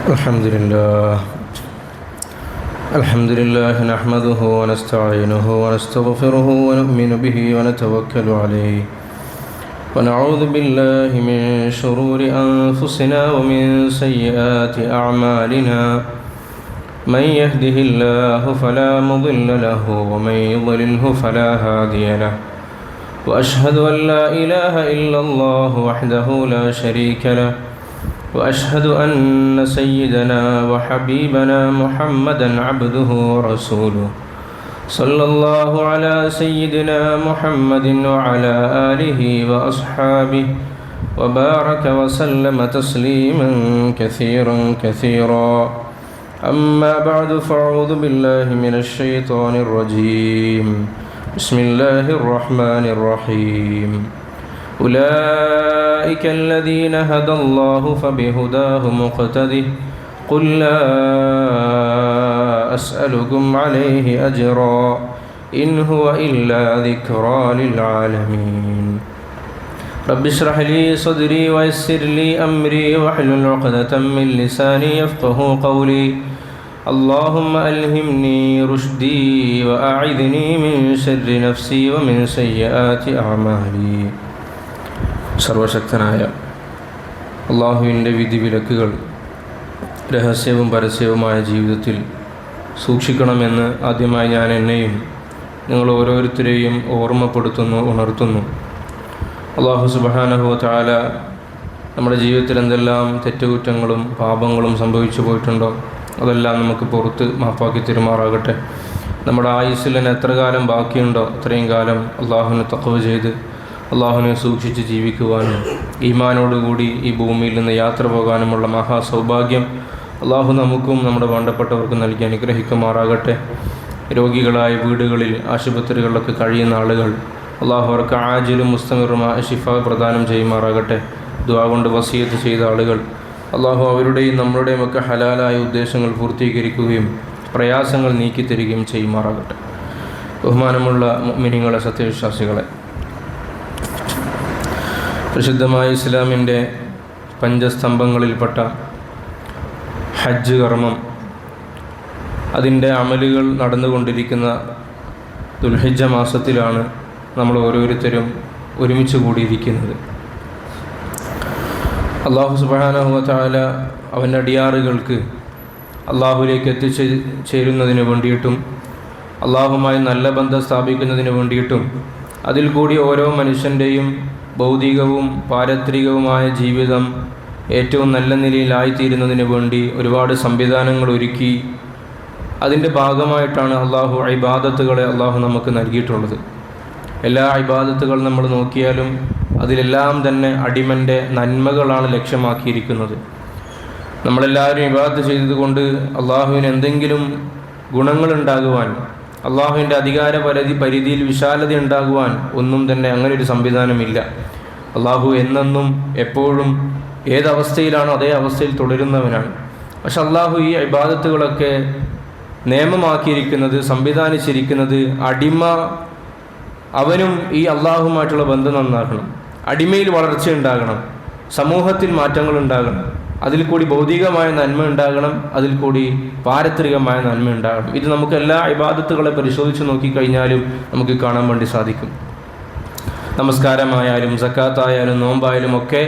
الحمد لله نحمده ونستعينه ونستغفره ونؤمن به ونتوكل عليه ونعوذ بالله من شرور أنفسنا ومن سيئات أعمالنا من يهده الله فلا مضل له ومن يضلله فلا هادي له وأشهد أن لا إله إلا الله وحده لا شريك له وأشهد أن سيدنا وحبيبنا محمدًا عبده ورسوله صلى الله على سيدنا محمد وعلى آله وأصحابه وبارك وسلم تسليما كثيرا أما بعد فأعوذ بالله من الشيطان الرجيم بسم الله الرحمن الرحيم أولئك الذين هدى الله فبهداه مقتده قل لا أسألكم عليه أجرا إن هو إلا ذكرى للعالمين رب اشرح لي صدري ويسر لي أمري واحلل عقدة من لساني يفقهوا قولي اللهم ألهمني رشدي وأعذني من شر نفسي ومن سيئات أعمالي സർവശക്തനായ അള്ളാഹുവിൻ്റെ വിധിവിലക്കുകൾ രഹസ്യവും പരസ്യവുമായ ജീവിതത്തിൽ സൂക്ഷിക്കണമെന്ന് ആദ്യമായി ഞാൻ എന്നെയും നിങ്ങൾ ഓരോരുത്തരെയും ഉണർത്തുന്നു. അള്ളാഹു സുബ്ഹാനഹു വ തആല നമ്മുടെ ജീവിതത്തിൽ എന്തെല്ലാം തെറ്റുകുറ്റങ്ങളും പാപങ്ങളും സംഭവിച്ചു പോയിട്ടുണ്ടോ അതെല്ലാം നമുക്ക് പുറത്ത് മാപ്പാക്കി തരുമാറാകട്ടെ. നമ്മുടെ ആയുസ്സിൽ എത്ര കാലം ബാക്കിയുണ്ടോ അത്രയും കാലം അള്ളാഹുവിനെ തഖ്വ ചെയ്ത് അള്ളാഹുവിനെ സൂക്ഷിച്ച് ജീവിക്കുവാനും ഈമാനോടുകൂടി ഈ ഭൂമിയിൽ നിന്ന് യാത്ര പോകാനുമുള്ള മഹാസൗഭാഗ്യം അള്ളാഹു നമുക്കും നമ്മുടെ വേണ്ടപ്പെട്ടവർക്കും നൽകി അനുഗ്രഹിക്കുമാറാകട്ടെ. രോഗികളായ വീടുകളിൽ ആശുപത്രികളിലൊക്കെ കഴിയുന്ന ആളുകൾ അള്ളാഹു അവർക്ക് ആജിലും മുസ്തമിറുമായ ശിഫ പ്രദാനം ചെയ്യുമാറാകട്ടെ. ദുആ കൊണ്ട് വസിയത്ത് ചെയ്ത ആളുകൾ അള്ളാഹു അവരുടെയും നമ്മളുടെയും ഒക്കെ ഹലാലായ ഉദ്ദേശങ്ങൾ പൂർത്തീകരിക്കുകയും പ്രയാസങ്ങൾ നീക്കിത്തരികയും ചെയ്യുമാറാകട്ടെ. ബഹുമാനമുള്ള മുഅ്മിനീങ്ങളെ, സത്യവിശ്വാസികളെ, പ്രസിദ്ധമായ ഇസ്ലാമിൻ്റെ പഞ്ചസ്തംഭങ്ങളിൽപ്പെട്ട ഹജ്ജ് കർമ്മം, അതിൻ്റെ അമലുകൾ നടന്നുകൊണ്ടിരിക്കുന്ന ദുൽഹിജ്ജ മാസത്തിലാണ് നമ്മൾ ഓരോരുത്തരും ഒരുമിച്ച് കൂടിയിരിക്കുന്നത്. അള്ളാഹു സുബ്ഹാനഹു വ തആല അവൻ്റെ അടിയാറുകൾക്ക് അള്ളാഹുവിലേക്ക് എത്തിച്ചേരുന്നതിന് വേണ്ടിയിട്ടും അള്ളാഹുമായി നല്ല ബന്ധം സ്ഥാപിക്കുന്നതിന് വേണ്ടിയിട്ടും അതിൽ കൂടി ഓരോ മനുഷ്യൻ്റെയും ഭൗതികവും പാരത്രികവുമായ ജീവിതം ഏറ്റവും നല്ല നിലയിലായിത്തീരുന്നതിന് വേണ്ടി ഒരുപാട് സംവിധാനങ്ങൾ ഒരുക്കി. അതിൻ്റെ ഭാഗമായിട്ടാണ് അള്ളാഹു ഇബാദത്തുകളെ അള്ളാഹു നമുക്ക് നൽകിയിട്ടുള്ളത്. എല്ലാ ഇബാദത്തുകൾ നമ്മൾ നോക്കിയാലും അതിലെല്ലാം തന്നെ അടിമൻ്റെ നന്മകളാണ് ലക്ഷ്യമാക്കിയിരിക്കുന്നത്. നമ്മളെല്ലാവരും ഇബാദത്ത് ചെയ്തതുകൊണ്ട് അള്ളാഹുവിന് എന്തെങ്കിലും ഗുണങ്ങളുണ്ടാകുവാൻ, അള്ളാഹുവിൻ്റെ അധികാര പരിധിയിൽ വിശാലത ഉണ്ടാകുവാൻ ഒന്നും തന്നെ അങ്ങനെ ഒരു സംവിധാനമില്ല. അള്ളാഹു എന്നെന്നും എപ്പോഴും ഏതവസ്ഥയിലാണോ അതേ അവസ്ഥയിൽ തുടരുന്നവനാണ്. പക്ഷെ അള്ളാഹു ഈ ഇബാദത്തുകളൊക്കെ നിയമമാക്കിയിരിക്കുന്നത്, സംവിധാനിച്ചിരിക്കുന്നത് അടിമ അവനും ഈ അള്ളാഹുമായിട്ടുള്ള ബന്ധം നന്നാക്കണം, അടിമയിൽ വളർച്ച ഉണ്ടാകണം, സമൂഹത്തിൽ മാറ്റങ്ങൾ ഉണ്ടാകണം, അതിൽ കൂടി ഭൗതികമായ നന്മ ഉണ്ടാകണം, അതിൽ കൂടി പാരത്രികമായ നന്മ ഉണ്ടാകണം. ഇത് നമുക്ക് എല്ലാ ഇബാദത്തുകളെ പരിശോധിച്ച് നോക്കിക്കഴിഞ്ഞാലും നമുക്ക് കാണാൻ വേണ്ടി സാധിക്കും. നമസ്കാരമായാലും സക്കാത്തായാലും നോമ്പായാലും ഒക്കെ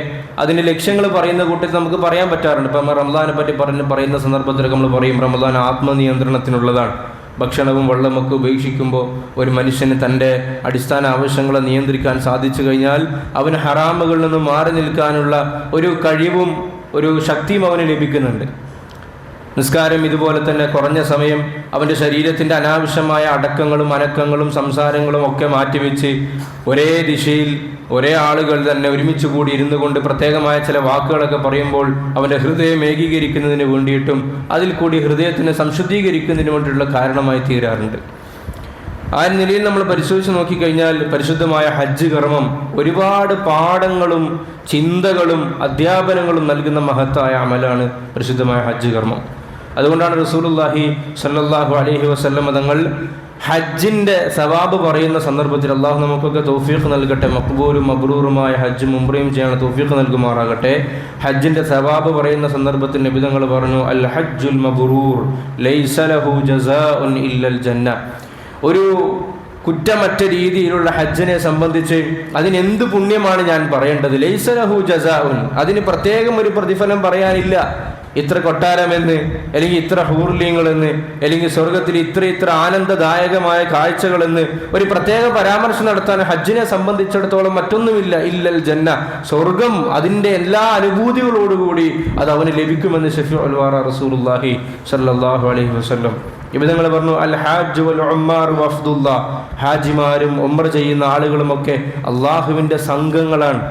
അതിൻ്റെ ലക്ഷ്യങ്ങൾ പറയുന്ന കൂട്ടത്തിൽ നമുക്ക് പറയാൻ പറ്റാറുണ്ട്. ഇപ്പം റമദാനെ പറ്റി പറയുന്ന സന്ദർഭത്തിലൊക്കെ നമ്മൾ പറയും റമദാൻ ആത്മനിയന്ത്രണത്തിനുള്ളതാണ്. ഭക്ഷണവും വെള്ളമൊക്കെ ഉപേക്ഷിക്കുമ്പോൾ ഒരു മനുഷ്യന് തൻ്റെ അടിസ്ഥാന ആവശ്യങ്ങളെ നിയന്ത്രിക്കാൻ സാധിച്ചു കഴിഞ്ഞാൽ അവന് ഹറാമുകളിൽ നിന്ന് മാറി നിൽക്കാനുള്ള ഒരു കഴിവും ഒരു ശക്തിയും അവന് ലഭിക്കുന്നുണ്ട്. നിസ്കാരം ഇതുപോലെ തന്നെ കുറഞ്ഞ സമയം അവൻ്റെ ശരീരത്തിൻ്റെ അനാവശ്യമായ അടക്കങ്ങളും അനക്കങ്ങളും സംസാരങ്ങളും ഒക്കെ മാറ്റിവെച്ച് ഒരേ ദിശയിൽ ഒരേ ആളുകൾ തന്നെ ഒരുമിച്ച് കൂടി ഇരുന്നു കൊണ്ട് പ്രത്യേകമായ ചില വാക്കുകളൊക്കെ പറയുമ്പോൾ അവൻ്റെ ഹൃദയം ഏകീകരിക്കുന്നതിന് വേണ്ടിയിട്ടും അതിൽ കൂടി ഹൃദയത്തിനെ സംശുദ്ധീകരിക്കുന്നതിന് വേണ്ടിയിട്ടുള്ള കാരണമായി തീരാറുണ്ട്. ആ നിലയിൽ നമ്മൾ പരിശോധിച്ച് നോക്കിക്കഴിഞ്ഞാൽ പരിശുദ്ധമായ ഹജ്ജ് കർമ്മം ഒരുപാട് പാഠങ്ങളും ചിന്തകളും അധ്യാപനങ്ങളും നൽകുന്ന മഹത്തായ അമലാണ് പരിശുദ്ധമായ ഹജ്ജ് കർമ്മം. അതുകൊണ്ടാണ് റസൂലുള്ളാഹി സ്വല്ലല്ലാഹു അലൈഹി വസല്ലം തങ്ങൾ ഹജ്ജിൻ്റെ സവാബ് പറയുന്ന സന്ദർഭത്തിൽ അള്ളാഹു നമുക്കൊക്കെ തൗഫീഖ് നൽകട്ടെ. മഖ്ബൂലും മബ്രൂറുമായ ഹജ്ജും ഉംറയും ചെയ്യാൻ തൗഫീഖ് നൽകുമാറാകട്ടെ. ഹജ്ജിൻ്റെ സവാബ് പറയുന്ന സന്ദർഭത്തിൽ നബി തങ്ങൾ പറഞ്ഞു, അൽ ഹജ്ജുൽ മബ്റൂർ ലൈസ ലഹു ജസാഉൻ ഇല്ലൽ ജന്ന. ഒരു കുറ്റമറ്റ രീതിയിലുള്ള ഹജ്ജിനെ സംബന്ധിച്ച് അതിനെന്ത് പുണ്യമാണ് ഞാൻ പറയേണ്ടത്? ലൈസ ലഹു ജസാഉൻ, അതിന് പ്രത്യേകം ഒരു പ്രതിഫലം പറയാനില്ല. ഇത്ര കൊട്ടാരമെന്ന്, അല്ലെങ്കിൽ ഇത്ര ഹൂർലിയങ്ങളെന്ന്, അല്ലെങ്കിൽ സ്വർഗത്തിൽ ഇത്ര ആനന്ദദായകമായ കാഴ്ചകളെന്ന് ഒരു പ്രത്യേക പരാമർശം നടത്താൻ ഹജ്ജിനെ സംബന്ധിച്ചിടത്തോളം മറ്റൊന്നുമില്ല. ഇല്ലൽ ജന്ന, സ്വർഗം അതിൻ്റെ എല്ലാ അനുഭൂതികളോടുകൂടി അത് അവന് ലഭിക്കുമെന്ന് ശഫീഉൽ വറ റസൂലുള്ളാഹി സ്വല്ലല്ലാഹു അലൈഹി വസല്ലം ഇബ്നുങ്ങൾ പറഞ്ഞു, അൽ ഹാജ് വൽ ഉമ്മാർ വഫ്ദുല്ലാഹ്, ഹാജിമാരും ഉംറ ചെയ്യുന്ന ആളുകളുമൊക്കെ അള്ളാഹുവിൻ്റെ സംഘങ്ങളാണ്.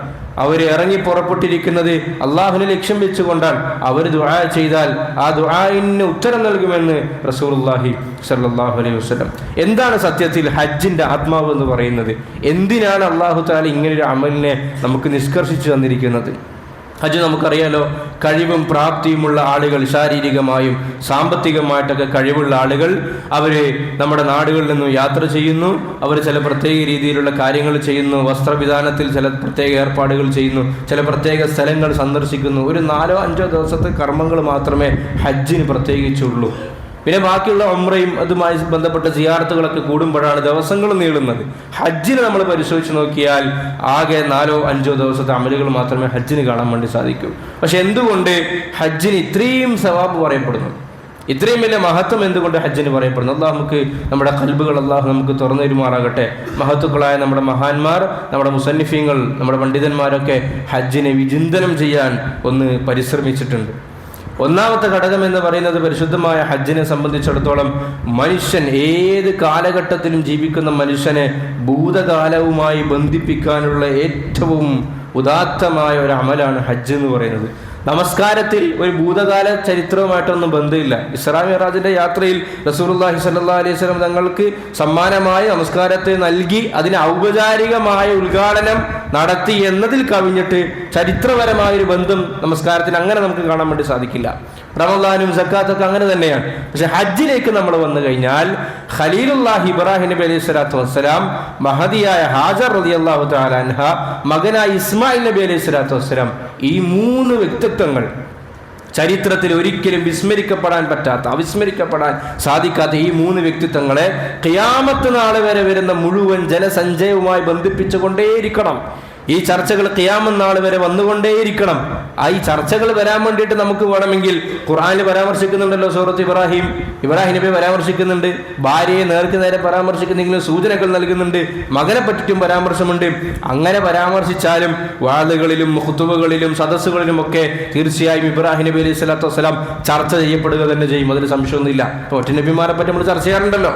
അവർ ഇറങ്ങി പുറപ്പെട്ടിരിക്കുന്നത് അള്ളാഹുവിനെ ലക്ഷ്യം വെച്ചുകൊണ്ടാണ്. അവർ ദുആ ചെയ്താൽ ആ ദുആഇന് ഉത്തരം നൽകുമെന്ന് റസൂലുള്ളാഹി സ്വല്ലല്ലാഹു അലൈഹി വസല്ലം. എന്താണ് സത്യത്തിൽ ഹജ്ജിൻ്റെ ആത്മാവ് എന്ന് പറയുന്നത്? എന്തിനാണ് അള്ളാഹു തആല ഇങ്ങനൊരു അമലിനെ നമുക്ക് നിഷ്കർഷിച്ചു തന്നിരിക്കുന്നത്? ഹജ്ജ് നമുക്കറിയാലോ, കഴിവും പ്രാപ്തിയുമുള്ള ആളുകൾ, ശാരീരികമായും സാമ്പത്തികമായിട്ടൊക്കെ കഴിവുള്ള ആളുകൾ, അവർ നമ്മുടെ നാടുകളിൽ നിന്നും യാത്ര ചെയ്യുന്നു. അവർ ചില പ്രത്യേക രീതിയിലുള്ള കാര്യങ്ങൾ ചെയ്യുന്നു. വസ്ത്രവിധാനത്തിൽ ചില പ്രത്യേക ഏർപ്പാടുകൾ ചെയ്യുന്നു. ചില പ്രത്യേക സ്ഥലങ്ങൾ സന്ദർശിക്കുന്നു. ഒരു 4-5 ദിവസത്തെ കർമ്മങ്ങൾ മാത്രമേ ഹജ്ജിന് പ്രത്യേകിച്ചുള്ളൂ. പിന്നെ ബാക്കിയുള്ള ഉംറയും അതുമായി ബന്ധപ്പെട്ട സിയാറത്തുകളൊക്കെ കൂടുമ്പോഴാണ് ദിവസങ്ങൾ നീളുന്നത്. ഹജ്ജിന് നമ്മൾ പരിശോധിച്ച് നോക്കിയാൽ ആകെ 4-5 ദിവസത്തെ അമലുകൾ മാത്രമേ ഹജ്ജിന് കാണാൻ വേണ്ടി സാധിക്കൂ. പക്ഷെ എന്തുകൊണ്ട് ഹജ്ജിന് ഇത്രയും സവാബ് പറയപ്പെടുന്നു? ഇത്രയും വലിയ മഹത്വം എന്തുകൊണ്ട് ഹജ്ജിന് പറയപ്പെടുന്നു? അള്ളാഹു നമുക്ക് നമ്മുടെ ഖൽബുകൾ അള്ളാഹു നമുക്ക് തുറന്നു തരുമാറാകട്ടെ. മഹത്തുക്കളായ നമ്മുടെ മഹാന്മാർ, നമ്മുടെ മുസന്നിഫീങ്ങൾ, നമ്മുടെ പണ്ഡിതന്മാരൊക്കെ ഹജ്ജിനെ വിചിന്തനം ചെയ്യാൻ ഒന്ന് പരിശ്രമിച്ചിട്ടുണ്ട്. ഒന്നാമത്തെ ഘടകം എന്ന് പറയുന്നത്, പരിശുദ്ധമായ ഹജ്ജിനെ സംബന്ധിച്ചിടത്തോളം മനുഷ്യൻ ഏത് കാലഘട്ടത്തിലും ജീവിക്കുന്ന മനുഷ്യനെ ഭൂതകാലവുമായി ബന്ധിപ്പിക്കാനുള്ള ഏറ്റവും ഉദാത്തമായ ഒരു അമലാണ് ഹജ്ജ് എന്ന് പറയുന്നത്. നമസ്കാരത്തിൽ ഒരു ഭൂതകാല ചരിത്രവുമായിട്ടൊന്നും ബന്ധമില്ല. ഇസ്രാ മിഅ്റാജിന്റെ യാത്രയിൽ റസൂലുള്ളാഹി സ്വല്ലല്ലാഹു അലൈഹി വസല്ലം തങ്ങൾക്ക് സമ്മാനമായി നമസ്കാരത്തെ നൽകി അതിന് ഔപചാരികമായ ഉദ്ഘാടനം നടത്തി എന്നതിൽ കവിഞ്ഞിട്ട് ചരിത്രപരമായൊരു ബന്ധം നമസ്കാരത്തിന് അങ്ങനെ നമുക്ക് കാണാൻ വേണ്ടി സാധിക്കില്ല. റമളാനും സക്കാത്തൊക്കെ അങ്ങനെ തന്നെയാണ്. പക്ഷെ ഹജ്ജിലേക്ക് നമ്മൾ വന്നു കഴിഞ്ഞാൽ ഖലീലുല്ലാഹി ഇബ്രാഹിം നബി അലൈഹി സ്വലാത്തു വസ്സലാം, മഹദിയായ ഹാജർ റളിയല്ലാഹു തആല അൻഹ, മകനായ ഇസ്മായിൽ നബി അലൈഹി സ്വലാത്തു വസ്സലാം, ഈ 3 വ്യക്തിത്വങ്ങൾ ചരിത്രത്തിൽ ഒരിക്കലും അവിസ്മരിക്കപ്പെടാൻ സാധിക്കാത്ത ഈ 3 വ്യക്തിത്വങ്ങളെ ഖിയാമത്ത് നാൾ വരെ വരുന്ന മുഴുവൻ ജനസഞ്ചയവുമായി ബന്ധിപ്പിച്ചുകൊണ്ടേയിരിക്കണം. ഈ ചർച്ചകൾ ഖിയാമത്ത് നാൾ വരെ വന്നുകൊണ്ടേയിരിക്കണം. ഈ ചർച്ചകൾ വരാൻ വേണ്ടിയിട്ട് നമുക്ക് വേണമെങ്കിൽ ഖുർആനിൽ പരാമർശിക്കുന്നുണ്ടല്ലോ, സൂറത്ത് ഇബ്രാഹിം നബിയെ പരാമർശിക്കുന്നുണ്ട്, ഭാര്യയെ നേർക്ക് നേരെ പരാമർശിക്കുന്നെങ്കിലും സൂചനകൾ നൽകുന്നുണ്ട്, മകനെ പറ്റിയിട്ടും പരാമർശമുണ്ട്. അങ്ങനെ പരാമർശിച്ചാലും വാളുകളിലും ഖുതുബകളിലും സദസ്സുകളിലും ഒക്കെ തീർച്ചയായും ഇബ്രാഹിം നബി അലൈഹി സ്വലാത്തു വസ്സലാം ചർച്ച ചെയ്യപ്പെടുക തന്നെ ചെയ്യും. അതിന് സംശയമൊന്നുമില്ല. ഇപ്പോൾ ഒറ്റ നബിമാരെ പറ്റി നമ്മൾ ചർച്ച ചെയ്യാറുണ്ടല്ലോ,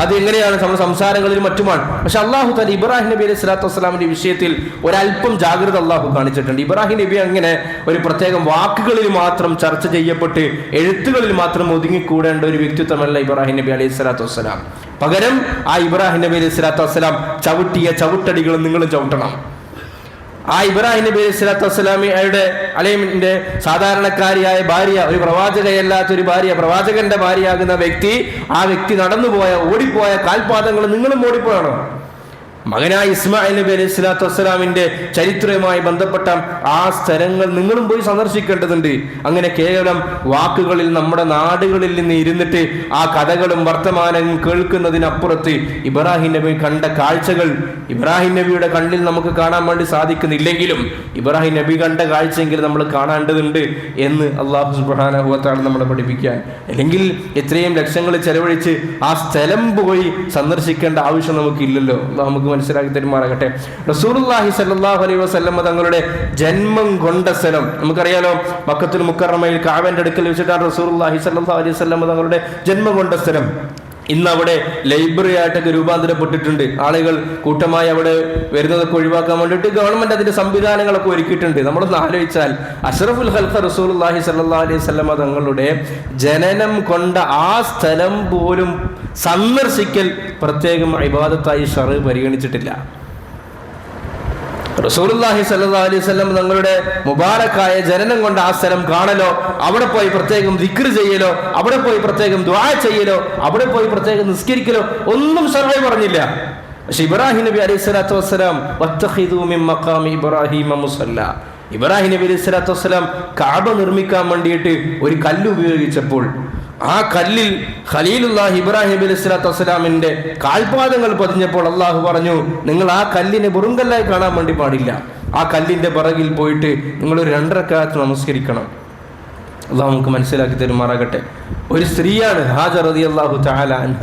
അത് എങ്ങനെയാണ് നമ്മുടെ സംസാരങ്ങളിലും മറ്റുമാണ്. പക്ഷെ അള്ളാഹു തആല ഇബ്രാഹിം നബി അലൈഹി സ്വലാത്തു വസ്സലാമിന്റെ വിഷയത്തിൽ ഒരല്പം ജാഗ്രത അള്ളാഹു കാണിച്ചിട്ടുണ്ട്. ഇബ്രാഹിം നബി അങ്ങനെ ഒരു പ്രത്യേകം വാക്കുകളിൽ മാത്രം ചർച്ച ചെയ്യപ്പെട്ട് എഴുത്തുകളിൽ മാത്രം ഒതുങ്ങിക്കൂടേണ്ട ഒരു വ്യക്തിത്വമല്ല ഇബ്രാഹിം നബി അലൈഹി സ്വലാത്തു വസ്സലാം. പകരം ആ ഇബ്രാഹിം നബി അലൈഹി സ്വലാത്തു വസ്സലാം ചവിട്ടിയ ചവിട്ടടികൾ നിങ്ങളും ചവിട്ടണം. ആ ഇബ്രാഹിം നബി അലൈഹി സ്വലാത്തു വസ്സലാമിയുടെ അലൈമിന്റെ സാധാരണക്കാരിയായ ഭാര്യ, ഒരു പ്രവാചകയല്ലാത്തൊരു ഭാര്യ, പ്രവാചകന്റെ ഭാര്യയാകുന്ന വ്യക്തി, ആ വ്യക്തി ഓടിപ്പോയ കാൽപാദങ്ങൾ നിങ്ങളും ഓടിപ്പോയാണോ? മകനായ ഇസ്മായിൽ നബി അലൈഹി സ്വലാത്തു വസ്സലാമിന്റെ ചരിത്രവുമായി ബന്ധപ്പെട്ട ആ സ്ഥലങ്ങൾ നിങ്ങളും പോയി സന്ദർശിക്കേണ്ടതുണ്ട്. അങ്ങനെ കേവലം വാക്കുകളിൽ നമ്മുടെ നാടുകളിൽ നിന്ന് ഇരുന്നിട്ട് ആ കഥകളും വർത്തമാനവും കേൾക്കുന്നതിനപ്പുറത്ത് ഇബ്രാഹിം നബി കണ്ട കാഴ്ചകൾ ഇബ്രാഹിം നബിയുടെ കണ്ണിൽ നമുക്ക് കാണാൻ വേണ്ടി സാധിക്കുന്നില്ലെങ്കിലും ഇബ്രാഹിം നബി കണ്ട കാഴ്ചയെങ്കിലും നമ്മൾ കാണേണ്ടതുണ്ട് എന്ന് അല്ലാഹു സുബ്ഹാനഹു വ തആല നമ്മളെ പഠിപ്പിക്കാൻ. അല്ലെങ്കിൽ ഇത്രയും ലക്ഷങ്ങൾ ചെലവഴിച്ച് ആ സ്ഥലം പോയി സന്ദർശിക്കേണ്ട ആവശ്യം നമുക്കില്ലല്ലോ. നമുക്ക് മനസ്സിലാക്കി തരുമാറാകട്ടെ. റസൂലുള്ളാഹി സ്വല്ലല്ലാഹു അലൈഹി വസല്ലം തങ്ങളുടെ ജന്മം കൊണ്ട സ്ഥലം നമുക്കറിയാലോ, മക്കത്തുൽ മുക്കറമയിൽ കഅബയുടെ അടുക്കൽ വെച്ചിട്ടാണ് റസൂലുള്ളാഹി സ്വല്ലല്ലാഹു അലൈഹി വസല്ലം തങ്ങളുടെ ജന്മം കൊണ്ട സ്ഥലം. ഇന്ന് അവിടെ ലൈബ്രറി ആയിട്ടൊക്കെ രൂപാന്തരപ്പെട്ടിട്ടുണ്ട്. ആളുകൾ കൂട്ടമായി അവിടെ വരുന്നതൊക്കെ ഒഴിവാക്കാൻ വേണ്ടിയിട്ട് ഗവൺമെന്റ് അതിന്റെ സംവിധാനങ്ങളൊക്കെ ഒരുക്കിയിട്ടുണ്ട്. നമ്മളൊന്ന് ആലോചിച്ചാൽ അഷ്റഫുൽ ഖൽഖ് റസൂലുള്ളാഹി സ്വല്ലല്ലാഹു അലൈഹി വസല്ലം തങ്ങളുടെ ജനനം കൊണ്ട ആ സ്ഥലം പോലും സന്ദർശിക്കൽ പ്രത്യേകം ഇബാദത്തായി ശർഅ് പരിഗണിച്ചിട്ടില്ല. റസൂലുള്ളാഹി സ്വല്ലല്ലാഹു അലൈഹി വസല്ലം തങ്ങളുടെ മുബാറക്കായ ജനനം കൊണ്ട് ആ സ്ഥലം കാണലോ, അവിടെ പോയി പ്രത്യേകം ദിക്ർ ചെയ്യലോ, അവിടെ പോയി പ്രത്യേകം ദുആ ചെയ്യലോ, അവിടെ പോയി പ്രത്യേകം നിസ്കരിക്കലോ ഒന്നും ശർഅ് പറഞ്ഞില്ല. പക്ഷെ ഇബ്രാഹിം നബി അലൈഹി സ്വലാത്തു വസ്സലാം വത്തഖിദൂ മിൻ മഖാമി ഇബ്രാഹിമ മുസല്ല, ഇബ്രാഹിം നബി അലൈഹി സ്വലാത്തു വസ്സലാം കഅബ നിർമ്മിക്കാൻ വേണ്ടിയിട്ട് ഒരു കല്ല് ഉപയോഗിച്ചപ്പോൾ ആ കല്ലിൽ ഖലീലുല്ലാഹി ഇബ്രാഹിം നബി അലൈഹി സ്വലാത്തു വസ്സലാമിന്റെ കാൽപാദങ്ങൾ പതിഞ്ഞപ്പോൾ അള്ളാഹു പറഞ്ഞു, നിങ്ങൾ ആ കല്ലിനെ വെറുങ്കല്ലായി കാണാൻ വേണ്ടി പാടില്ല, ആ കല്ലിന്റെ പിറകിൽ പോയിട്ട് നിങ്ങളൊരു 2 റക്അത്ത് നമസ്കരിക്കണം. അള്ളാഹു നമുക്ക് മനസ്സിലാക്കി തരുമാറാകട്ടെ. ഒരു സ്ത്രീയാണ് ഹാജർ റളിയല്ലാഹു തആല അൻഹ.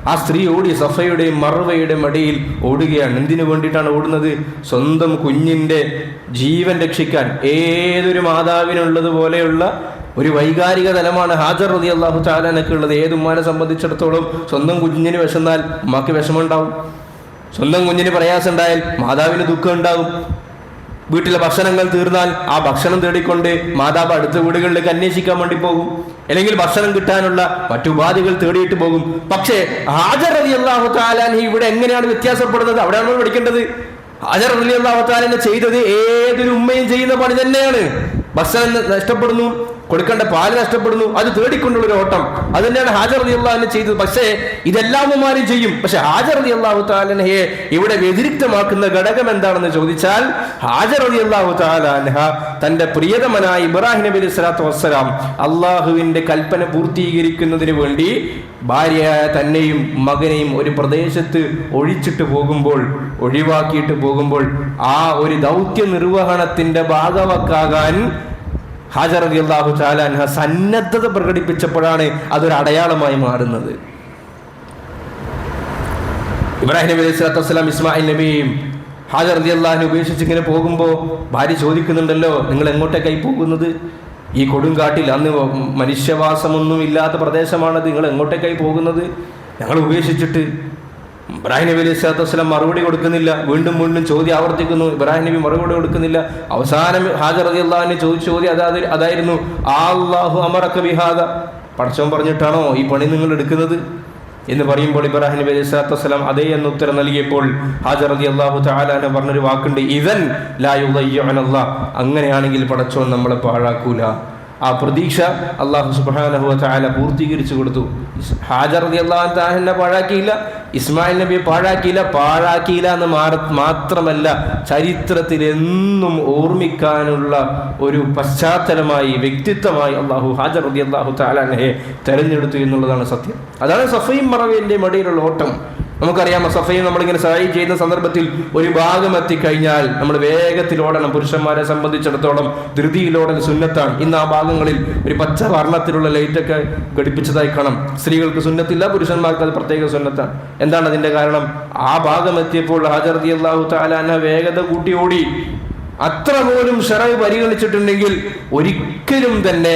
ആ സ്ത്രീ ഓടി സഫയുടെയും മർവയുടെയും ഇടയിൽ ഓടുകയാണ്. എന്തിനു വേണ്ടിയിട്ടാണ് ഓടുന്നത്? സ്വന്തം കുഞ്ഞിന്റെ ജീവൻ രക്ഷിക്കാൻ. ഏതൊരു മാതാവിനുള്ളത് പോലെയുള്ള ഒരു വൈകാരിക തലമാണ് ഹാജർ റളിയല്ലാഹു തആല അൻഹയ്ക്ക് ഉള്ളത്. ഏതുമ്മാനെ സംബന്ധിച്ചിടത്തോളം സ്വന്തം കുഞ്ഞിന് വിഷന്നാൽ ഉമ്മാക്ക് വിഷമമുണ്ടാവും, സ്വന്തം കുഞ്ഞിന് പ്രയാസം ഉണ്ടായാൽ മാതാവിന് ദുഃഖം ഉണ്ടാവും. വീട്ടിലെ ഭക്ഷണങ്ങൾ തീർന്നാൽ ആ ഭക്ഷണം തേടിക്കൊണ്ട് മാതാവ് അടുത്ത വീടുകളിലേക്ക് അന്വേഷിക്കാൻ വേണ്ടി പോകും, അല്ലെങ്കിൽ ഭക്ഷണം കിട്ടാനുള്ള മറ്റുപാധികൾ തേടിയിട്ട് പോകും. പക്ഷേ ഹാജർ റളിയല്ലാഹു തആല അൻഹ ഇവിടെ എങ്ങനെയാണ് വ്യത്യാസപ്പെടുന്നത്? അവിടെയാണ് നമ്മൾ പഠിക്കേണ്ടത്. ഹാജർ റളിയല്ലാഹു തആല അൻഹ ചെയ്തത് ഏതൊരു ഉമ്മയും ചെയ്യുന്ന പണി തന്നെയാണ്. ഭക്ഷണം നഷ്ടപ്പെടുന്നു, കൊടുക്കേണ്ട പാല് നഷ്ടപ്പെടുന്നു, അത് തേടിക്കൊണ്ടുള്ള ഒരു ഓട്ടം. അത് തന്നെയാണ് ഹാജർ റളിയല്ലാഹു അൻഹ ചെയ്തത്. പക്ഷേ ഇതെല്ലാം ഉമ്മമാരും ചെയ്യും. പക്ഷെ ഹാജർ റളിയല്ലാഹു തആല അൻഹയെ ഇവിടെ വ്യതിരിക്തമാക്കുന്ന ഘടകം എന്താണെന്ന് ചോദിച്ചാൽ, ഹാജർ റളിയല്ലാഹു തആല അൻഹ തന്റെ പ്രിയതമനായ ഇബ്രാഹിം നബി അലൈഹി സ്വലാത്തു വസ്സലാം അള്ളാഹുവിന്റെ കൽപ്പന പൂർത്തീകരിക്കുന്നതിന് വേണ്ടി ഭാര്യയായ തന്നെയും മകനെയും ഒരു പ്രദേശത്ത് ഒഴിവാക്കിയിട്ട് പോകുമ്പോൾ ആ ഒരു ദൗത്യ നിർവഹണത്തിന്റെ ഭാഗവാക്കാകാൻ ഹാജർ റളിയല്ലാഹു തആല അൻഹ സന്നദ്ധത പ്രകടിപ്പിച്ചപ്പോഴാണ് അതൊരു അടയാളമായി മാറുന്നത്. ഇബ്രാഹിം നബി അലൈഹി സ്വലാത്തു വസ്സലാം ഇസ്മായിൽ നബിയും ഹാജർ റളിയല്ലാഹു അൻഹു ഉപേക്ഷിച്ച് ഇങ്ങനെ പോകുമ്പോൾ ഭാര്യ ചോദിക്കുന്നുണ്ടല്ലോ, നിങ്ങൾ എങ്ങോട്ടേക്കായി പോകുന്നത്? ഈ കൊടുങ്കാട്ടിൽ, അന്ന് മനുഷ്യവാസമൊന്നും ഇല്ലാത്ത പ്രദേശമാണത്, നിങ്ങൾ എങ്ങോട്ടേക്കായി പോകുന്നത്? ഞങ്ങൾ ഉപേക്ഷിച്ചിട്ട്. ഇബ്രാഹിം നബി അലൈഹി സ്വലാത്തു വസ്സലാം മറുപടി കൊടുക്കുന്നില്ല. വീണ്ടും ചോദ്യം ആവർത്തിക്കുന്നു. ഇബ്രാഹിം നബി മറുപടി കൊടുക്കുന്നില്ല. അവസാനം ഹാജർ റളിയല്ലാഹു അൻഹു ചോദിച്ച ചോദ്യം അതായിരുന്നു, അല്ലാഹു അമറക ബിഹാദ, പടച്ചവൻ പറഞ്ഞിട്ടാണോ ഈ പണി നിങ്ങൾ എടുക്കുന്നത് എന്ന് പറയുമ്പോൾ ഇബ്രാഹിം നബി അലൈഹി സ്വലാത്തു വസ്സലാം അതേ എന്ന് ഉത്തരം നൽകിയപ്പോൾ ഹാജർ റളിയല്ലാഹു തആല അൻഹ പറഞ്ഞൊരു വാക്കുണ്ട്, ഇദൻ ലാ യുദയ്യിഉനല്ലാഹ്, അങ്ങനെയാണെങ്കിൽ പടച്ചവൻ നമ്മളെ പാഴാക്കൂല. ആ പ്രതീക്ഷ അല്ലാഹു സുബ്ഹാനഹു വ തആല പൂർത്തീകരിച്ചു കൊടുത്തു. ഹാജർ റളിയല്ലാഹു തആല പാഴാക്കിയില്ല, ഇസ്മായിൽ നബിയെ പാഴാക്കിയില്ല എന്ന് മാത്രമല്ല, ചരിത്രത്തിൽ എന്നും ഓർമ്മിക്കാനുള്ള ഒരു പശ്ചാത്തലമായി, വ്യക്തിത്വമായി അല്ലാഹു ഹാജർ റളിയല്ലാഹു തആല അൻഹയെ തെരഞ്ഞെടുത്തു എന്നുള്ളതാണ് സത്യം. അതാണ് സഫയും മറവയുടെ ഇടയിലുള്ള ഓട്ടം. നമുക്കറിയാം, സഫയും നമ്മളിങ്ങനെ സഹായി ചെയ്യുന്ന സന്ദർഭത്തിൽ ഒരു ഭാഗം എത്തിക്കഴിഞ്ഞാൽ നമ്മൾ വേഗത്തിൽ ഓടണം. പുരുഷന്മാരെ സംബന്ധിച്ചിടത്തോളം ധൃതിയിലോടൽ സുന്നത്താണ്. ഇന്ന് ആ ഭാഗങ്ങളിൽ ഒരു പച്ച വർണ്ണത്തിലുള്ള ലൈറ്റൊക്കെ ഘടിപ്പിച്ചതായി കാണാം. സ്ത്രീകൾക്ക് സുന്നത്തില്ല, പുരുഷന്മാർക്ക് അത് പ്രത്യേക സുന്നത്താണ്. എന്താണ് അതിന്റെ കാരണം? ആ ഭാഗം എത്തിയപ്പോൾ ഹാജർ റളിയല്ലാഹു തആല അൻഹ വേഗത കൂട്ടി ഓടി. അത്ര പോലും ശറഅ് പരിഗണിച്ചിട്ടുണ്ടെങ്കിൽ ഒരിക്കലും തന്നെ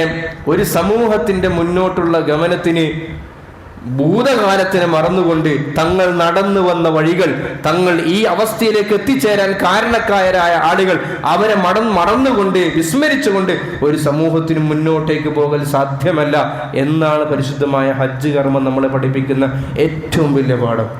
ഒരു സമൂഹത്തിന്റെ മുന്നോട്ടുള്ള ഗമനത്തിന് ഭൂതകാലത്തിനെ മറന്നുകൊണ്ട് തങ്ങൾ നടന്നു വന്ന വഴികൾ, തങ്ങൾ ഈ അവസ്ഥയിലേക്ക് എത്തിച്ചേരാൻ കാരണക്കാരായ ആളുകൾ, അവരെ മറന്നുകൊണ്ട് വിസ്മരിച്ചുകൊണ്ട് ഒരു സമൂഹത്തിന് മുന്നോട്ടേക്ക് പോകൽ സാധ്യമല്ല എന്നാണ് പരിശുദ്ധമായ ഹജ്ജ് കർമ്മം നമ്മളെ പഠിപ്പിക്കുന്ന ഏറ്റവും വലിയ പാഠം.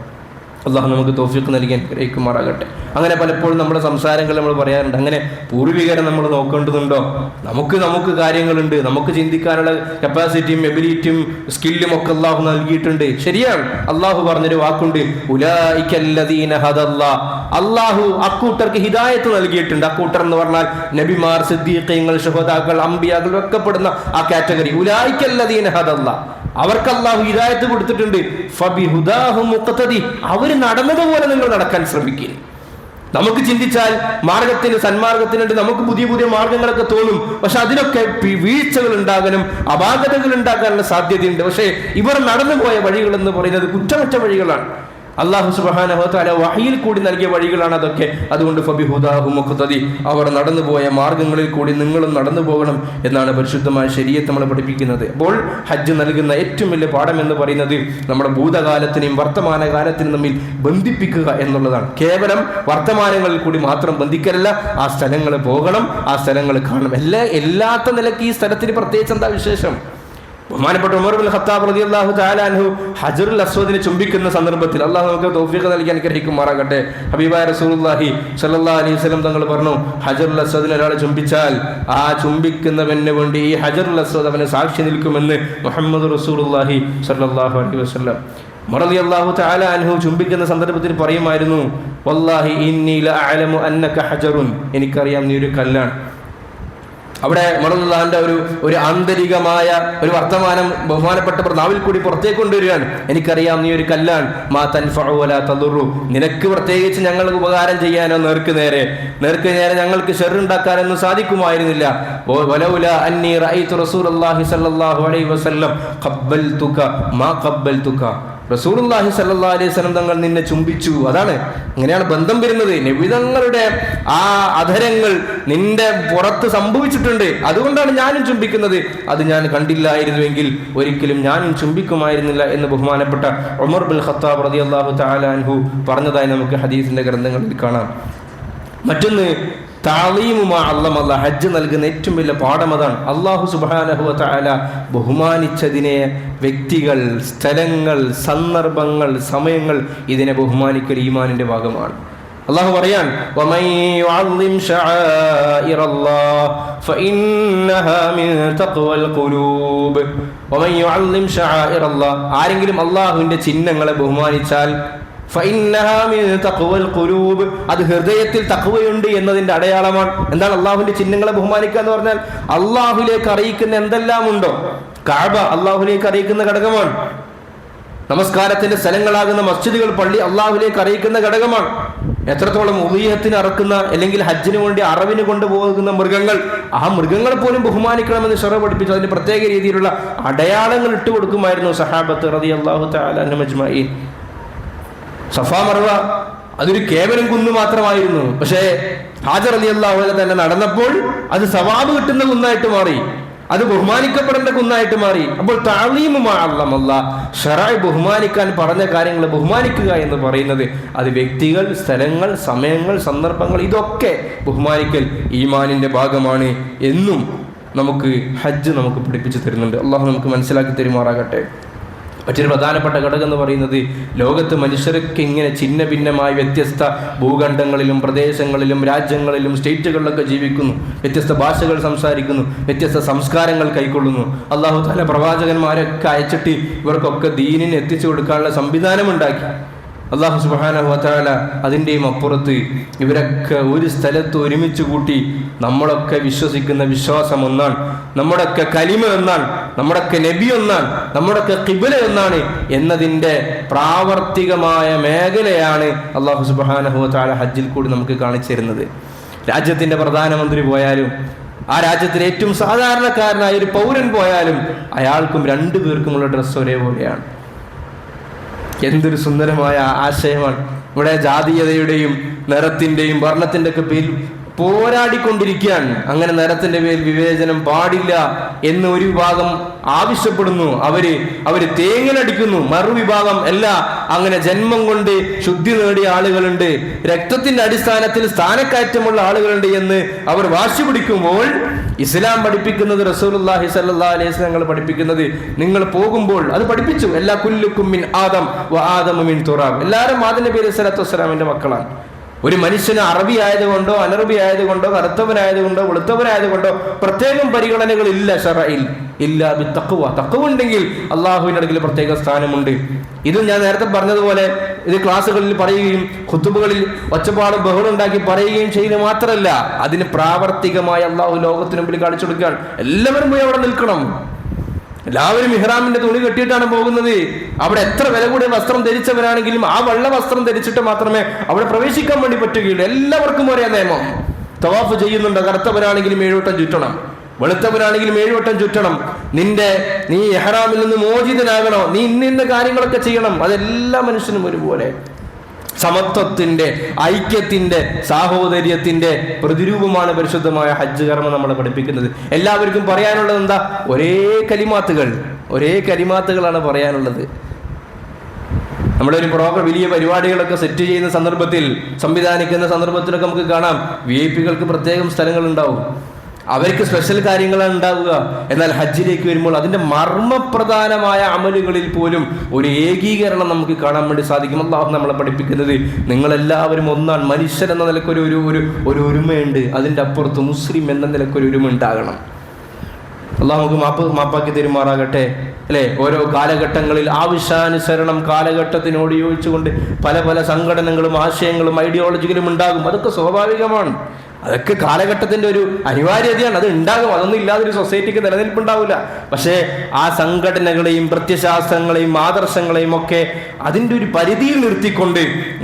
അള്ളാഹു നമുക്ക് തൗഫീഖ് നൽകി അനുഗ്രഹിക്കുമാറാകട്ടെ. അങ്ങനെ പലപ്പോഴും നമ്മുടെ സംസാരങ്ങൾ നമ്മൾ പറയാറുണ്ട്, അങ്ങനെ പൂർവികരെ നമ്മൾ നോക്കേണ്ടതുണ്ടോ? നമുക്ക് കാര്യങ്ങളുണ്ട്, നമുക്ക് ചിന്തിക്കാനുള്ള കപ്പാസിറ്റിയും എബിലിറ്റിയും സ്കില്ലും ഒക്കെ അള്ളാഹു നൽകിയിട്ടുണ്ട്. ശരിയാണ്, അള്ളാഹു പറഞ്ഞൊരു വാക്കുണ്ട്, ഉലൈകല്ലദീന ഹദല്ലാഹ്, അള്ളാഹു അക്കൂട്ടർക്ക് ഹിദായത്ത് നൽകിയിട്ടുണ്ട്. അക്കൂട്ടർ എന്ന് പറഞ്ഞാൽ നബിമാർ, സിദ്ദീഖീങ്ങൾ, ശുഹദാക്കൾ, അംബിയാക്കൾ ഒക്കെ പെടുന്ന ആ കാറ്റഗറി. ഉലൈകല്ലദീന ഹദല്ലാഹ്, അവർക്ക് അള്ളാഹു ഹിദായത്ത് കൊടുത്തിട്ടുണ്ട്. ഫബിഹുദാഹു മുഖ്തദി, അവര് നടന്നതുപോലെ നിങ്ങൾ നടക്കാൻ ശ്രമിക്കുക. നമുക്ക് ചിന്തിച്ചാൽ സന്മാർഗത്തിനുണ്ട്, നമുക്ക് പുതിയ മാർഗങ്ങളൊക്കെ തോന്നും. പക്ഷെ അതിനൊക്കെ വീഴ്ചകൾ ഉണ്ടാകാനും അപാകതകൾ ഉണ്ടാകാനുള്ള സാധ്യതയുണ്ട്. പക്ഷേ ഇവർ നടന്നുപോയ വഴികൾ എന്ന് പറയുന്നത് കുറ്റമറ്റ വഴികളാണ്. അല്ലാഹു സുബ്ഹാനഹു വ തആല വഹയിൽ കൂടി നൽകിയ വഴികളാണ് അതൊക്കെ. അതുകൊണ്ട് ഫബിഹുദാഹു മുഖ്തദി, അവർ നടന്നുപോയ മാർഗങ്ങളിൽ കൂടി നിങ്ങളും നടന്നു പോകണം എന്നാണ് പരിശുദ്ധമായ ശരീഅത്ത് നമ്മളെ പഠിപ്പിക്കുന്നത്. അപ്പോൾ ഹജ്ജ് നൽകുന്ന ഏറ്റവും വലിയ പാഠം എന്ന് പറയുന്നത് നമ്മുടെ ഭൂതകാലത്തിനെയും വർത്തമാനകാലത്തിനും തമ്മിൽ ബന്ധിപ്പിക്കുക എന്നുള്ളതാണ്. കേവലം വർത്തമാനങ്ങളിൽ കൂടി മാത്രം ബന്ധിക്കലല്ല, ആ സ്ഥലങ്ങൾ പോകണം, ആ സ്ഥലങ്ങൾ കാണണം. എല്ലാത്ത നിലയ്ക്ക് ഈ സ്ഥലത്തിന് പ്രത്യേകിച്ച് എന്താ വിശേഷം? ബഹുമാനപ്പെട്ട ഉമർ ഇബ്നുൽ ഖത്താബ് റളിയല്ലാഹു തആല അൻഹു ഹജറുൽ അസ്വദിനെ ചുംബിക്കുന്ന സന്ദർഭത്തിൽ, അള്ളാഹു നമുക്ക് തൗഫീഖ് നൽകി അനുഗ്രഹിക്കുമാറാകട്ടെ, ഹബീബായ റസൂലുള്ളാഹി സ്വല്ലല്ലാഹു അലൈഹി വസല്ലം തങ്ങൾ പറഞ്ഞു, ഹജറുൽ അസ്വദിനെ ഒരാൾ ചുംബിച്ചാൽ ആ ചുംബിക്കുന്നവന് വേണ്ടി ഈ ഹജറുൽ അസ്വദ് അവന് സാക്ഷി നിൽക്കുമെന്ന് മുഹമ്മദ് റസൂലുള്ളാഹി സ്വല്ലല്ലാഹു അലൈഹി വസല്ലം. ഉമർ റളിയല്ലാഹു തആല അൻഹു ചുംബിക്കുന്ന സന്ദർഭത്തിൽ പറയുമായിരുന്നു, വല്ലാഹി ഇന്നി ലഅലമു അന്നക ഹജറുൻ, എനിക്കറിയാം നീ ഒരു കല്ലാണ്. അവിടെ ഉമറുല്ലാഹിന്റെ ഒരു ആന്തരികമായ ഒരു വർത്തമാനം ബഹുമാനപ്പെട്ടവർ നാവിൽ കൂടി പുറത്തേക്ക് കൊണ്ടുവരികയാണ്. എനിക്കറിയാം നീ ഒരു കല്ലാണ്, മാ തൻഫഉ വലാ തദുറു, നിനക്ക് പ്രത്യേകിച്ച് ഞങ്ങൾക്ക് ഉപകാരം ചെയ്യാനോ നേർക്ക് നേരെ ഞങ്ങൾക്ക് ഷർറുണ്ടാക്കാനൊന്നും സാധിക്കുമായിരുന്നില്ല. വലൗലാ അന്നി റഅയ്തു റസൂലുള്ളാഹി സ്വല്ലല്ലാഹു അലൈഹി വസല്ലം ഖബ്ബൽതുക മാ ഖബ്ബൽതുക, റസൂലുള്ളാഹി സ്വല്ലല്ലാഹു അലൈഹി വസല്ലം തങ്ങൾ നിന്നെ ചുംബിച്ചു. അതാണ്, അങ്ങനെയാണ് ബന്ധം വരുന്നത്. നബി തങ്ങളുടെ ആ അധരങ്ങൾ നിന്റെ പുറത്ത് സംഭവിച്ചിട്ടുണ്ട്, അതുകൊണ്ടാണ് ഞാനും ചുംബിക്കുന്നത്. അത് ഞാൻ കണ്ടില്ലായിരുന്നുവെങ്കിൽ ഒരിക്കലും ഞാനും ചുംബിക്കുമായിരുന്നില്ല എന്ന് ബഹുമാനപ്പെട്ട ഉമർ ഇബ്നുൽ ഖത്താബ് റളിയല്ലാഹു തആല അൻഹു പറഞ്ഞതായി നമുക്ക് ഹദീസിന്റെ ഗ്രന്ഥങ്ങളിൽ കാണാം. മറ്റൊന്ന് തഅളീമു അള്ളമല്ല, ഹജ്ജ് നൽകുന്ന ഏറ്റവും വലിയ പാഠം അതാണ്. അല്ലാഹു സുബ്ഹാനഹു വ തആല ബഹുമാനിച്ചതിനെ വ്യക്തികൾ, സ്ഥലങ്ങൾ, സന്ദർഭങ്ങൾ, സമയങ്ങൾ, ഇതിനെ ബഹുമാനിക്കൽ ഈമാനിന്റെ ഭാഗമാണ്. അല്ലാഹു പറയാൻ, വമൻ യുഅള്ളിം ശആഇറല്ലാഹ് ഫഇന്നഹാ മിൻ തഖ്വൽ ഖുലൂബ്. വമൻ യുഅള്ളിം ശആഇറല്ലാഹ്, ആരെങ്കിലും അല്ലാഹുവിന്റെ ചിഹ്നങ്ങളെ ബഹുമാനിച്ചാൽ ഫഇന്നഹാ മിൻ തഖ്വൽ ഖുലൂബ്, അത് ഹൃദയത്തിൽ തഖ്വയുണ്ട് എന്നതിന്റെ അടയാളമാണ്. എന്താണ് അള്ളാഹുവിന്റെ ചിഹ്നങ്ങളെ ബഹുമാനിക്കുക എന്ന് പറഞ്ഞാൽ? അള്ളാഹുലേക്ക് അറിയിക്കുന്ന എന്തെല്ലാം ഉണ്ടോ, കഅബ അള്ളാഹുലേക്ക് അറിയിക്കുന്ന ഘടകമാണ്. നമസ്കാരത്തിന്റെ സ്ഥലങ്ങളാകുന്ന മസ്ജിദുകൾ, പള്ളി അള്ളാഹുലേക്ക് അറിയിക്കുന്ന ഘടകമാണ്. എത്രത്തോളം ഉളിയത്തിന് അറക്കുന്ന അല്ലെങ്കിൽ ഹജ്ജിന് വേണ്ടി അറവിന് കൊണ്ടുപോകുന്ന മൃഗങ്ങൾ, ആ മൃഗങ്ങളെ പോലും ബഹുമാനിക്കണമെന്ന് ശറഅ പഠിപ്പിച്ചു. അതിന് പ്രത്യേക രീതിയിലുള്ള അടയാളങ്ങൾ ഇട്ടുകൊടുക്കുമായിരുന്നു സഹാബത്ത് റളിയല്ലാഹു തആല അൻഹും അജ്മഈൻ. സഫാ മർവ അതൊരു കേവലം കുന്ന് മാത്രമായിരുന്നു. പക്ഷേ ഹാജർ റളിയല്ലാഹു അൻഹ തന്നെ നടന്നപ്പോൾ അത് സവാബ് കിട്ടുന്ന കുന്നായിട്ട് മാറി, അത് ബഹുമാനിക്കപ്പെടേണ്ട കുന്നായിട്ട് മാറി. അപ്പോൾ തഅളീമു മാ അല്ലമല്ലാഹ്, ശറഅ ബഹുമാനിക്കാൻ പറഞ്ഞ കാര്യങ്ങൾ ബഹുമാനിക്കുക എന്ന് പറയുന്നത് അത് വ്യക്തികൾ, സ്ഥലങ്ങൾ, സമയങ്ങൾ, സന്ദർഭങ്ങൾ, ഇതൊക്കെ ബഹുമാനിക്കൽ ഈമാനിന്റെ ഭാഗമാണ് എന്നും നമുക്ക് ഹജ്ജ് നമുക്ക് പഠിപ്പിച്ചു തരുന്നുണ്ട്. അള്ളാഹു നമുക്ക് മനസ്സിലാക്കി തരുമാറാകട്ടെ. മറ്റൊരു പ്രധാനപ്പെട്ട ഘടകം എന്ന് പറയുന്നത്, ലോകത്ത് മനുഷ്യർക്ക് ഇങ്ങനെ ഛിന്ന ഭിന്നമായ വ്യത്യസ്ത ഭൂഖണ്ഡങ്ങളിലും പ്രദേശങ്ങളിലും രാജ്യങ്ങളിലും സ്റ്റേറ്റുകളിലൊക്കെ ജീവിക്കുന്നു, വ്യത്യസ്ത ഭാഷകൾ സംസാരിക്കുന്നു, വ്യത്യസ്ത സംസ്കാരങ്ങൾ കൈക്കൊള്ളുന്നു. അല്ലാഹു തആല പ്രവാചകന്മാരൊക്കെ അയച്ചിട്ട് ഇവർക്കൊക്കെ ദീനിനെ എത്തിച്ചു കൊടുക്കാനുള്ള സംവിധാനം ഉണ്ടാക്കി. അല്ലാഹു സുബ്ഹാനഹു വ തആല അതിൻ്റെയും അപ്പുറത്ത് ഇവരൊക്കെ ഒരു സ്ഥലത്ത് ഒരുമിച്ച് കൂട്ടി നമ്മളൊക്കെ വിശ്വസിക്കുന്ന വിശ്വാസം ഒന്നാണ്, നമ്മുടെയൊക്കെ കലിമ ഒന്നാണ്, നമ്മുടെയൊക്കെ നബി ഒന്നാണ്, നമ്മുടെയൊക്കെ ഖിബ്ല ഒന്നാണ് എന്നതിൻ്റെ പ്രാവർത്തികമായ മേഖലയാണ് അല്ലാഹു സുബ്ഹാനഹു വ തആല ഹജ്ജിൽ കൂടി നമുക്ക് കാണിച്ചു തരുന്നത്. രാജ്യത്തിൻ്റെ പ്രധാനമന്ത്രി പോയാലും, ആ രാജ്യത്തിലെ ഏറ്റവും സാധാരണക്കാരനായ ഒരു പൗരൻ പോയാലും അയാൾക്കും രണ്ടു പേർക്കുമുള്ള ഡ്രസ്സ് ഒരേപോലെയാണ്. എന്തൊരു സുന്ദരമായ ആശയമാണ്. ഇവിടെ ജാതീയതയുടെയും നിറത്തിൻ്റെയും വർണ്ണത്തിൻ്റെ ഒക്കെ പേരിൽ പോരാടിക്കൊണ്ടിരിക്കുകയാണ്. അങ്ങനെ നിറത്തിന്റെ പേരിൽ വിവേചനം പാടില്ല എന്ന് ഒരു വിഭാഗം ആവശ്യപ്പെടുന്നു, അവര് തേങ്ങലടിക്കുന്നു. മറുവിഭാഗം അല്ല, അങ്ങനെ ജന്മം കൊണ്ട് ശുദ്ധി നേടിയ ആളുകളുണ്ട്, രക്തത്തിന്റെ അടിസ്ഥാനത്തിൽ സ്ഥാനക്കയറ്റമുള്ള ആളുകളുണ്ട് എന്ന് അവർ വാശി പിടിക്കുമ്പോൾ ഇസ്ലാം പഠിപ്പിക്കുന്നത്, റസൂലുള്ളാഹി സ്വല്ലല്ലാഹു അലൈഹി വസല്ലം പഠിപ്പിക്കുന്നത്, നിങ്ങൾ പോകുമ്പോൾ അത് പഠിപ്പിച്ചു, എല്ലാ കുല്ലുക്കും മിൻ ആദം വ ആദമു മിൻ തുറാബ്, എല്ലാവരും ആദം നബി അലൈഹി സ്വലാത്തു വസ്സലാമിന്റെ മക്കളാണ്. ഒരു മനുഷ്യന് അറബി ആയതുകൊണ്ടോ അനറബി ആയതുകൊണ്ടോ കറുത്തവനായതുകൊണ്ടോ വെളുത്തവനായതുകൊണ്ടോ പ്രത്യേകം പരിഗണനകൾ ഇല്ല ശറഇൽ. ഇല്ല ബി തഖ്വ, തഖ്വ ഉണ്ടെങ്കിൽ അള്ളാഹുവിന്റെ അടുക്കൽ പ്രത്യേക സ്ഥാനമുണ്ട്. ഇത് ഞാൻ നേരത്തെ പറഞ്ഞതുപോലെ ഇത് ക്ലാസ്സുകളിൽ പറയുകയും ഖുതുബകളിൽ ഒച്ചപ്പാടും ബഹളുണ്ടാക്കി പറയുകയും ചെയ്യുന്നത് മാത്രമല്ല, അതിന് പ്രാവർത്തികമായി അള്ളാഹു ലോകത്തിന് മുമ്പിൽ കാണിച്ചു കൊടുക്കുകയാണ്. എല്ലാവരും പോയി അവിടെ നിൽക്കണം. എല്ലാവരും ഇഹ്റാമിന്റെ തുണി കെട്ടിയിട്ടാണ് പോകുന്നത്. അവിടെ എത്ര വില കൂടിയ വസ്ത്രം ധരിച്ചവരാണെങ്കിലും ആ വെള്ള വസ്ത്രം ധരിച്ചിട്ട് മാത്രമേ അവിടെ പ്രവേശിക്കാൻ വേണ്ടി പറ്റുകയുള്ളൂ. എല്ലാവർക്കും ഒരേ നിയമം. തവാഫ് ചെയ്യുന്നുണ്ട്, കറുത്തവനാണെങ്കിലും 7 വട്ടം ചുറ്റണം, വെളുത്തവനാണെങ്കിലും 7 വട്ടം ചുറ്റണം. നീ ഇഹ്റാമിൽ നിന്ന് മോചിതനാകണോ, നീ ഇന്ന കാര്യങ്ങളൊക്കെ ചെയ്യണം. അതെല്ലാ മനുഷ്യനും ഒരുപോലെ. സമത്വത്തിന്റെ, ഐക്യത്തിന്റെ, സാഹോദര്യത്തിന്റെ പ്രതിരൂപമാണ് പരിശുദ്ധമായ ഹജ്ജ് കർമ്മം നമ്മളെ പഠിപ്പിക്കുന്നത്. എല്ലാവർക്കും പറയാനുള്ളത് എന്താ? ഒരേ കലിമാത്തുകളാണ് പറയാനുള്ളത്. നമ്മുടെ ഒരു വലിയ പരിപാടികളൊക്കെ സെറ്റ് ചെയ്യുന്ന സന്ദർഭത്തിൽ, സംവിധാനിക്കുന്ന സന്ദർഭത്തിലൊക്കെ നമുക്ക് കാണാം, VIP കൾക്ക് പ്രത്യേകം സ്ഥലങ്ങൾ ഉണ്ടാവും. അവർക്ക് സ്പെഷ്യൽ കാര്യങ്ങളാണ് ഉണ്ടാവുക. എന്നാൽ ഹജ്ജിലേക്ക് വരുമ്പോൾ അതിൻ്റെ മർമ്മപ്രധാനമായ അമലുകളിൽ പോലും ഒരു ഏകീകരണം നമുക്ക് കാണാൻ വേണ്ടി സാധിക്കും. അല്ലാഹു നമ്മളെ പഠിപ്പിക്കുന്നത് നിങ്ങളെല്ലാവരും ഒന്നാണ്. മനുഷ്യൻ എന്ന നിലക്കൊരു ഒരു ഒരുമയുണ്ട്, അതിൻ്റെ അപ്പുറത്ത് മുസ്ലിം എന്ന നിലക്കൊരു ഒരുമ ഉണ്ടാകണം. അള്ളാഹു നമുക്ക് മാപ്പാക്കി തരുമാറാകട്ടെ. അല്ലേ, ഓരോ കാലഘട്ടങ്ങളിൽ ആവശ്യാനുസരണം കാലഘട്ടത്തിനോട് യോജിച്ചുകൊണ്ട് പല പല സംഘടനകളും ആശയങ്ങളും ഐഡിയോളജികളും ഉണ്ടാകും. അതൊക്കെ സ്വാഭാവികമാണ്, അതൊക്കെ കാലഘട്ടത്തിൻ്റെ ഒരു അനിവാര്യതയാണ്. അത് ഉണ്ടാകും, അതൊന്നും ഇല്ലാതൊരു സൊസൈറ്റിക്ക് നിലനിൽപ്പുണ്ടാവില്ല. പക്ഷേ ആ സംഘടനകളെയും പ്രത്യശാസ്ത്രങ്ങളെയും ആദർശങ്ങളെയും ഒക്കെ അതിൻ്റെ ഒരു പരിധിയിൽ നിർത്തിക്കൊണ്ട്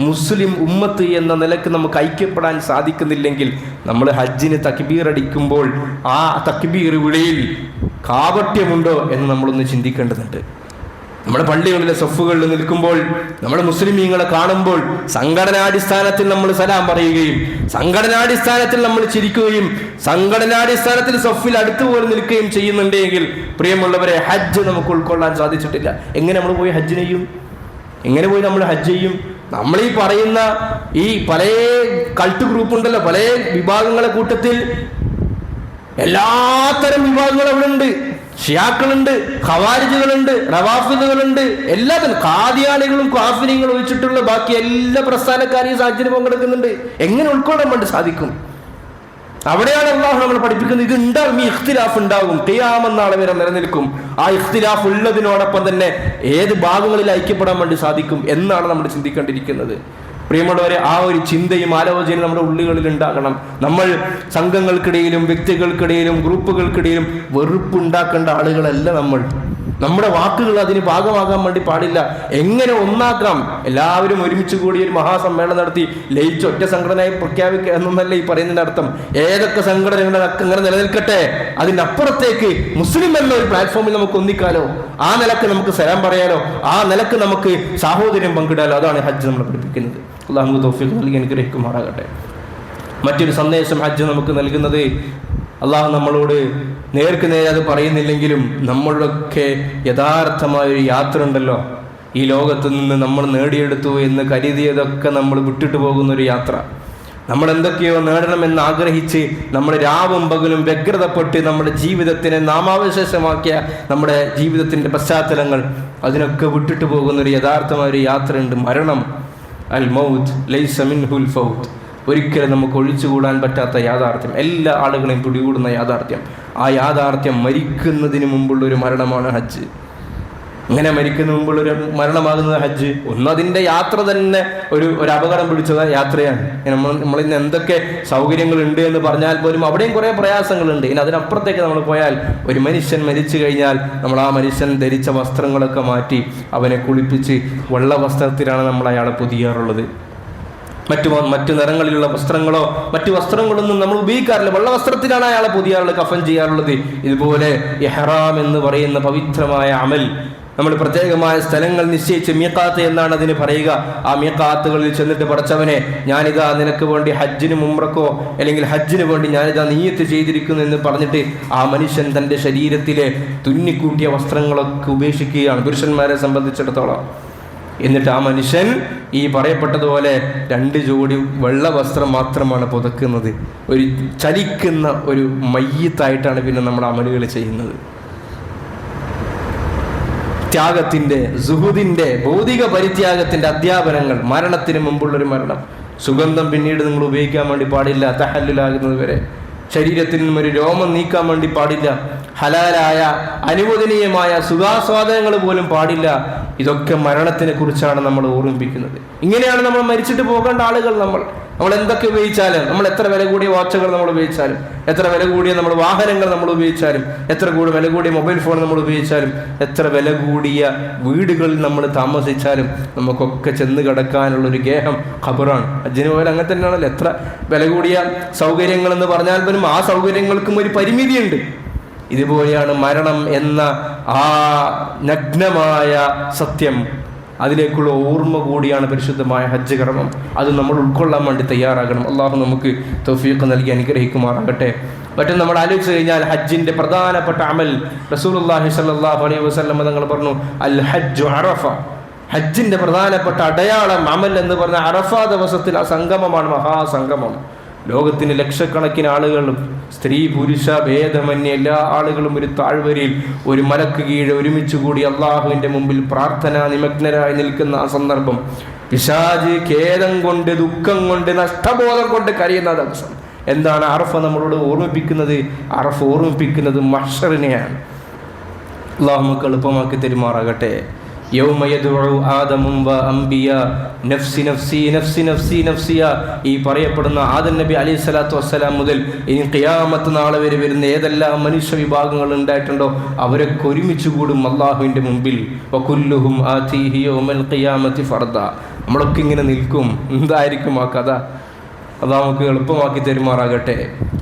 മുസ്ലിം ഉമ്മത്ത് എന്ന നിലക്ക് നമുക്ക് ഐക്യപ്പെടാൻ സാധിക്കുന്നില്ലെങ്കിൽ നമ്മൾ ഹജ്ജിന് തക്ബീർ അടിക്കുമ്പോൾ ആ തക്ബീർ വിളിയിൽ കാപട്യമുണ്ടോ എന്ന് നമ്മളൊന്ന് ചിന്തിക്കേണ്ടതുണ്ട്. നമ്മുടെ പള്ളികളിലെ സഫുകളിൽ നിൽക്കുമ്പോൾ നമ്മുടെ മുസ്ലിമീങ്ങളെ കാണുമ്പോൾ സംഘടനാടിസ്ഥാനത്തിൽ നമ്മൾ സലാം പറയുകയും സംഘടനാടിസ്ഥാനത്തിൽ നമ്മൾ ചിരിക്കുകയും സംഘടനാടിസ്ഥാനത്തിൽ സഫിൽ അടുത്തുപോലെ നിൽക്കുകയും ചെയ്യുന്നുണ്ടെങ്കിൽ പ്രിയമുള്ളവരെ, ഹജ്ജ് നമുക്ക് ഉൾക്കൊള്ളാൻ സാധിച്ചിട്ടില്ല. എങ്ങനെ നമ്മൾ പോയി ഹജ്ജ് ചെയ്യും? എങ്ങനെ പോയി നമ്മൾ ഹജ്ജ് ചെയ്യും? നമ്മൾ ഈ പറയുന്ന ഈ പല കൾട്ട് ഗ്രൂപ്പ് ഉണ്ടല്ലോ, പല വിഭാഗങ്ങളെ കൂട്ടത്തിൽ എല്ലാത്തരം വിഭാഗങ്ങളും അവിടെ ഉണ്ട്. ഷിയാക്കളുണ്ട്, ഖവാരിജുകളുണ്ട്, റവാഫിദുകളുണ്ട്, എല്ലാത്തിനും ഖാദിയാനികളും കാഫിരികളും ഒഴിച്ചിട്ടുള്ള ബാക്കി എല്ലാ പ്രസ്ഥാനക്കാരെയും സാഹചര്യം പങ്കെടുക്കുന്നുണ്ട്. എങ്ങനെ ഉൾക്കൊള്ളാൻ വേണ്ടി സാധിക്കും? അവിടെയാണ് അല്ലാഹു നമ്മൾ പഠിപ്പിക്കുന്നത്. ഇത് ഉണ്ടാകും, ഈ ഇഖ്തിലാഫ് ഉണ്ടാകും, ഖിയാമത്ത് നാളെ വരെ നിലനിൽക്കും. ആ ഇഖ്തിലാഫ് ഉള്ളതിനോടൊപ്പം തന്നെ ഏത് ഭാഗങ്ങളിൽ ഐക്യപ്പെടാൻ വേണ്ടി സാധിക്കും എന്നാണ് നമ്മൾ ചിന്തിക്കേണ്ടിയിരിക്കുന്നത്. പ്രിയമുള്ളവരെ, ആ ഒരു ചിന്തയും ആലോചനയും നമ്മുടെ ഉള്ളുകളിൽ ഉണ്ടാകണം. നമ്മൾ സംഘങ്ങൾക്കിടയിലും വ്യക്തികൾക്കിടയിലും ഗ്രൂപ്പുകൾക്കിടയിലും വെറുപ്പുണ്ടാക്കേണ്ട ആളുകളല്ല നമ്മൾ. നമ്മുടെ വാക്കുകൾ അതിന് ഭാഗമാകാൻ വേണ്ടി പാടില്ല. എങ്ങനെ ഒന്നാക്കാം? എല്ലാവരും ഒരുമിച്ച് കൂടി ഒരു മഹാസമ്മേളനം നടത്തി ലയിച്ച് ഒറ്റ സംഘടനയായി പ്രഖ്യാപിക്കുക എന്നല്ല ഈ പറയുന്നതിന്റെ അർത്ഥം. ഏതൊക്കെ സംഘടനകളൊക്കെ അങ്ങനെ നിലനിൽക്കട്ടെ, അതിൻ്റെ അപ്പുറത്തേക്ക് മുസ്ലിം എന്ന ഒരു പ്ലാറ്റ്ഫോമിൽ നമുക്ക് ഒന്നിക്കാലോ, ആ നിലക്ക് നമുക്ക് സലാം പറയാലോ, ആ നിലക്ക് നമുക്ക് സാഹോദര്യം പങ്കിടാലോ. അതാണ് ഹജ്ജ് നമ്മൾ പഠിപ്പിക്കുന്നത്. അല്ലാഹു തൗഫീഖ് നൽകി അനുഗ്രഹിക്കുമാറാകട്ടെ. മറ്റൊരു സന്ദേശം ഹജ്ജ് നമുക്ക് നൽകുന്നത്, അള്ളാഹു നമ്മളോട് നേർക്ക് നേരെ അത് പറയുന്നില്ലെങ്കിലും നമ്മളുടെയൊക്കെ യഥാർത്ഥമായൊരു യാത്ര ഉണ്ടല്ലോ. ഈ ലോകത്ത് നിന്ന് നമ്മൾ നേടിയെടുത്തു എന്ന് കരുതിയതൊക്കെ നമ്മൾ വിട്ടിട്ട് പോകുന്നൊരു യാത്ര. നമ്മൾ എന്തൊക്കെയോ നേടണമെന്ന് ആഗ്രഹിച്ച് നമ്മൾ രാവും പകലും വ്യഗ്രതപ്പെട്ട് നമ്മുടെ ജീവിതത്തിനെ നാമാവശേഷമാക്കിയ നമ്മുടെ ജീവിതത്തിൻ്റെ പശ്ചാത്തലങ്ങൾ, അതിനൊക്കെ വിട്ടിട്ട് പോകുന്നൊരു യഥാർത്ഥമായൊരു യാത്രയുണ്ട്. മരണം, അൽ മൗത്ത് ലൈസ മിൻഹുൽ ഫൗത്ത്, ഒരിക്കലും നമുക്ക് ഒഴിച്ചുകൂടാൻ പറ്റാത്ത യാഥാർത്ഥ്യം, എല്ലാ ആളുകളെയും പിടികൂടുന്ന യാഥാർത്ഥ്യം. ആ യാഥാർത്ഥ്യം മരിക്കുന്നതിന് മുമ്പുള്ളൊരു മരണമാണ് ഹജ്ജ്. ഇങ്ങനെ മരിക്കുന്ന മുമ്പുള്ളൊരു മരണമാകുന്നത് ഹജ്ജ്. ഒന്നതിൻ്റെ യാത്ര തന്നെ ഒരു അപകടം പിടിച്ച യാത്രയാണ്. നമ്മളിന്ന് എന്തൊക്കെ സൗകര്യങ്ങളുണ്ട് എന്ന് പറഞ്ഞാൽ പോലും അവിടെയും കുറേ പ്രയാസങ്ങളുണ്ട്. ഇനി അതിനപ്പുറത്തേക്ക് നമ്മൾ പോയാൽ, ഒരു മനുഷ്യൻ മരിച്ചു കഴിഞ്ഞാൽ നമ്മൾ ആ മനുഷ്യൻ ധരിച്ച വസ്ത്രങ്ങളൊക്കെ മാറ്റി അവനെ കുളിപ്പിച്ച് വെള്ള വസ്ത്രത്തിലാണ് നമ്മൾ അയാളെ പൊതിയാറുള്ളത്. മറ്റു നിറങ്ങളിലുള്ള വസ്ത്രങ്ങളോ മറ്റു വസ്ത്രങ്ങളൊന്നും നമ്മൾ ഉപയോഗിക്കാറില്ല. വെള്ള വസ്ത്രത്തിലാണ് അയാളെ പൊതിയാറുള്ളത്, കഫൻ ചെയ്യാറുള്ളത്. ഇതുപോലെ ഇഹ്റാം എന്ന് പറയുന്ന പവിത്രമായ അമൽ നമ്മൾ പ്രത്യേകമായ സ്ഥലങ്ങൾ നിശ്ചയിച്ച് മീഖാത്ത് എന്നാണ് അതിന് പറയുക. ആ മീഖാത്തുകളിൽ ചെന്നിട്ട് പടച്ചവനെ, ഞാനിതാ നിനക്ക് വേണ്ടി ഹജ്ജിന് ഉംറക്കോ അല്ലെങ്കിൽ ഹജ്ജിന് വേണ്ടി ഞാനിതാ നിയ്യത്ത് ചെയ്തിരിക്കുന്നു എന്ന് പറഞ്ഞിട്ട് ആ മനുഷ്യൻ തൻ്റെ ശരീരത്തിലെ തുന്നിക്കൂട്ടിയ വസ്ത്രങ്ങളൊക്കെ ഉപേക്ഷിക്കുകയാണ്, പുരുഷന്മാരെ സംബന്ധിച്ചിടത്തോളം. എന്നിട്ട് ആ മനുഷ്യൻ ഈ പറയപ്പെട്ടതുപോലെ 2 ജോഡി വെള്ള വസ്ത്രം മാത്രമാണ് പുതക്കുന്നത്. ഒരു ചലിക്കുന്ന ഒരു മയ്യത്തായിട്ടാണ് പിന്നെ നമ്മുടെ അമലുകൾ ചെയ്യുന്നത്. ത്യാഗത്തിൻ്റെ, സുഹുദിൻ്റെ, ഭൗതിക പരിത്യാഗത്തിൻ്റെ അധ്യാപനങ്ങൾ. മരണത്തിന് മുമ്പുള്ളൊരു മരണം. സുഗന്ധം പിന്നീട് നിങ്ങൾ ഉപയോഗിക്കാൻ വേണ്ടി പാടില്ല, തഹല്ലുലാകുന്നത് വരെ. ശരീരത്തിൽ നിന്നും ഒരു രോമം നീക്കാൻ വേണ്ടി പാടില്ല. ഹലാലായ അനുവദനീയമായ സുഖാസ്വാദനങ്ങൾ പോലും പാടില്ല. ഇതൊക്കെ മരണത്തിനെ കുറിച്ചാണ് നമ്മൾ ഓർമ്മിപ്പിക്കുന്നത്. ഇങ്ങനെയാണ് നമ്മൾ മരിച്ചിട്ട് പോകേണ്ട ആളുകൾ. നമ്മൾ എന്തൊക്കെ ഉപയോഗിച്ചാലും, നമ്മൾ എത്ര വില കൂടിയ വാച്ചുകൾ നമ്മൾ ഉപയോഗിച്ചാലും, എത്ര വില കൂടിയ നമ്മൾ വാഹനങ്ങൾ നമ്മൾ ഉപയോഗിച്ചാലും, എത്ര വില കൂടിയ മൊബൈൽ ഫോൺ നമ്മൾ ഉപയോഗിച്ചാലും, എത്ര വില കൂടിയ വീടുകളിൽ നമ്മൾ താമസിച്ചാലും, നമുക്കൊക്കെ ചെന്ന് കിടക്കാനുള്ളൊരു ഗേഹം ഖബറാണ്. ഹജ്ജിന് പോയാൽ അങ്ങനെ തന്നെയാണല്ലോ. എത്ര വില കൂടിയ സൗകര്യങ്ങൾ എന്ന് പറഞ്ഞാൽ പോലും ആ സൗകര്യങ്ങൾക്കും ഒരു പരിമിതിയുണ്ട്. ഇതുപോലെയാണ് മരണം എന്ന ആ നഗ്നമായ സത്യം, അതിലേക്കുള്ള ഓർമ്മ കൂടിയാണ് പരിശുദ്ധമായ ഹജ്ജ് കർമ്മം. അത് നമ്മൾ ഉൾക്കൊള്ളാൻ വേണ്ടി തയ്യാറാകണം. അള്ളാഹു നമുക്ക് തൗഫീഖ് നൽകി അനുഗ്രഹിക്കുമാറാകട്ടെ. മറ്റും നമ്മൾ ആലോചിച്ച് കഴിഞ്ഞാൽ ഹജ്ജിൻ്റെ പ്രധാനപ്പെട്ട അമൽ, റസൂലുള്ളാഹി സ്വല്ലല്ലാഹു അലൈഹി വസല്ലം തങ്ങൾ പറഞ്ഞു, അൽ ഹജ്ജു അറഫ. ഹജ്ജിൻ്റെ പ്രധാനപ്പെട്ട അടയാളം, അമൽ എന്ന് പറഞ്ഞ അറഫ ദിവസത്തിൽ ആ സംഗമമാണ്, മഹാസംഗമം. ലോകത്തിന് ലക്ഷക്കണക്കിന് ആളുകളും സ്ത്രീ പുരുഷ ഭേദമന്യേ എല്ലാ ആളുകളും ഒരു താഴ്വരയിൽ ഒരു മലക്ക് കീഴ് ഒരുമിച്ച് കൂടി അള്ളാഹുവിൻ്റെ മുമ്പിൽ പ്രാർത്ഥന നിമഗ്നരായി നിൽക്കുന്ന ആ സന്ദർഭം, പിശാച് ഖേദം കൊണ്ട് ദുഃഖം കൊണ്ട് നഷ്ടബോധം കൊണ്ട് കരയുന്ന ദിവസം. എന്താണ് അറഫ നമ്മളോട് ഓർമ്മിപ്പിക്കുന്നത്? അറഫ ഓർമ്മിപ്പിക്കുന്നത് മഹ്ശറിനെയാണ്. അള്ളാഹു നമുക്ക് എളുപ്പമാക്കി തെരുമാറാകട്ടെ. യൗമ യദ്ഉ ആദമും വ അംബിയ നഫ്സി നഫ്സി നഫ്സി നഫ്സി നഫ്സിയ, ഈ പറയപ്പെടുന്ന ആദം നബി അലൈഹി സ്വലാത്തു വസ്സലാം മുതൽ ഇനി ഖിയാമത്ത് നാളെ വരെ വരുന്ന ഏതെല്ലാം മനുഷ്യ വിഭാഗങ്ങൾ ഉണ്ടായിട്ടുണ്ടോ അവരൊക്കെ ഒരുമിച്ച് കൂടും അള്ളാഹുവിൻ്റെ മുമ്പിൽ. വകുല്ലുഹും ആതീഹി യൗമൽ ഖിയാമത്തി ഫർദ. നമ്മളൊക്കെ ഇങ്ങനെ നിൽക്കും. എന്തായിരിക്കും ആ കഥ? അത് നമുക്ക് എളുപ്പമാക്കി തെരുമാറാകട്ടെ.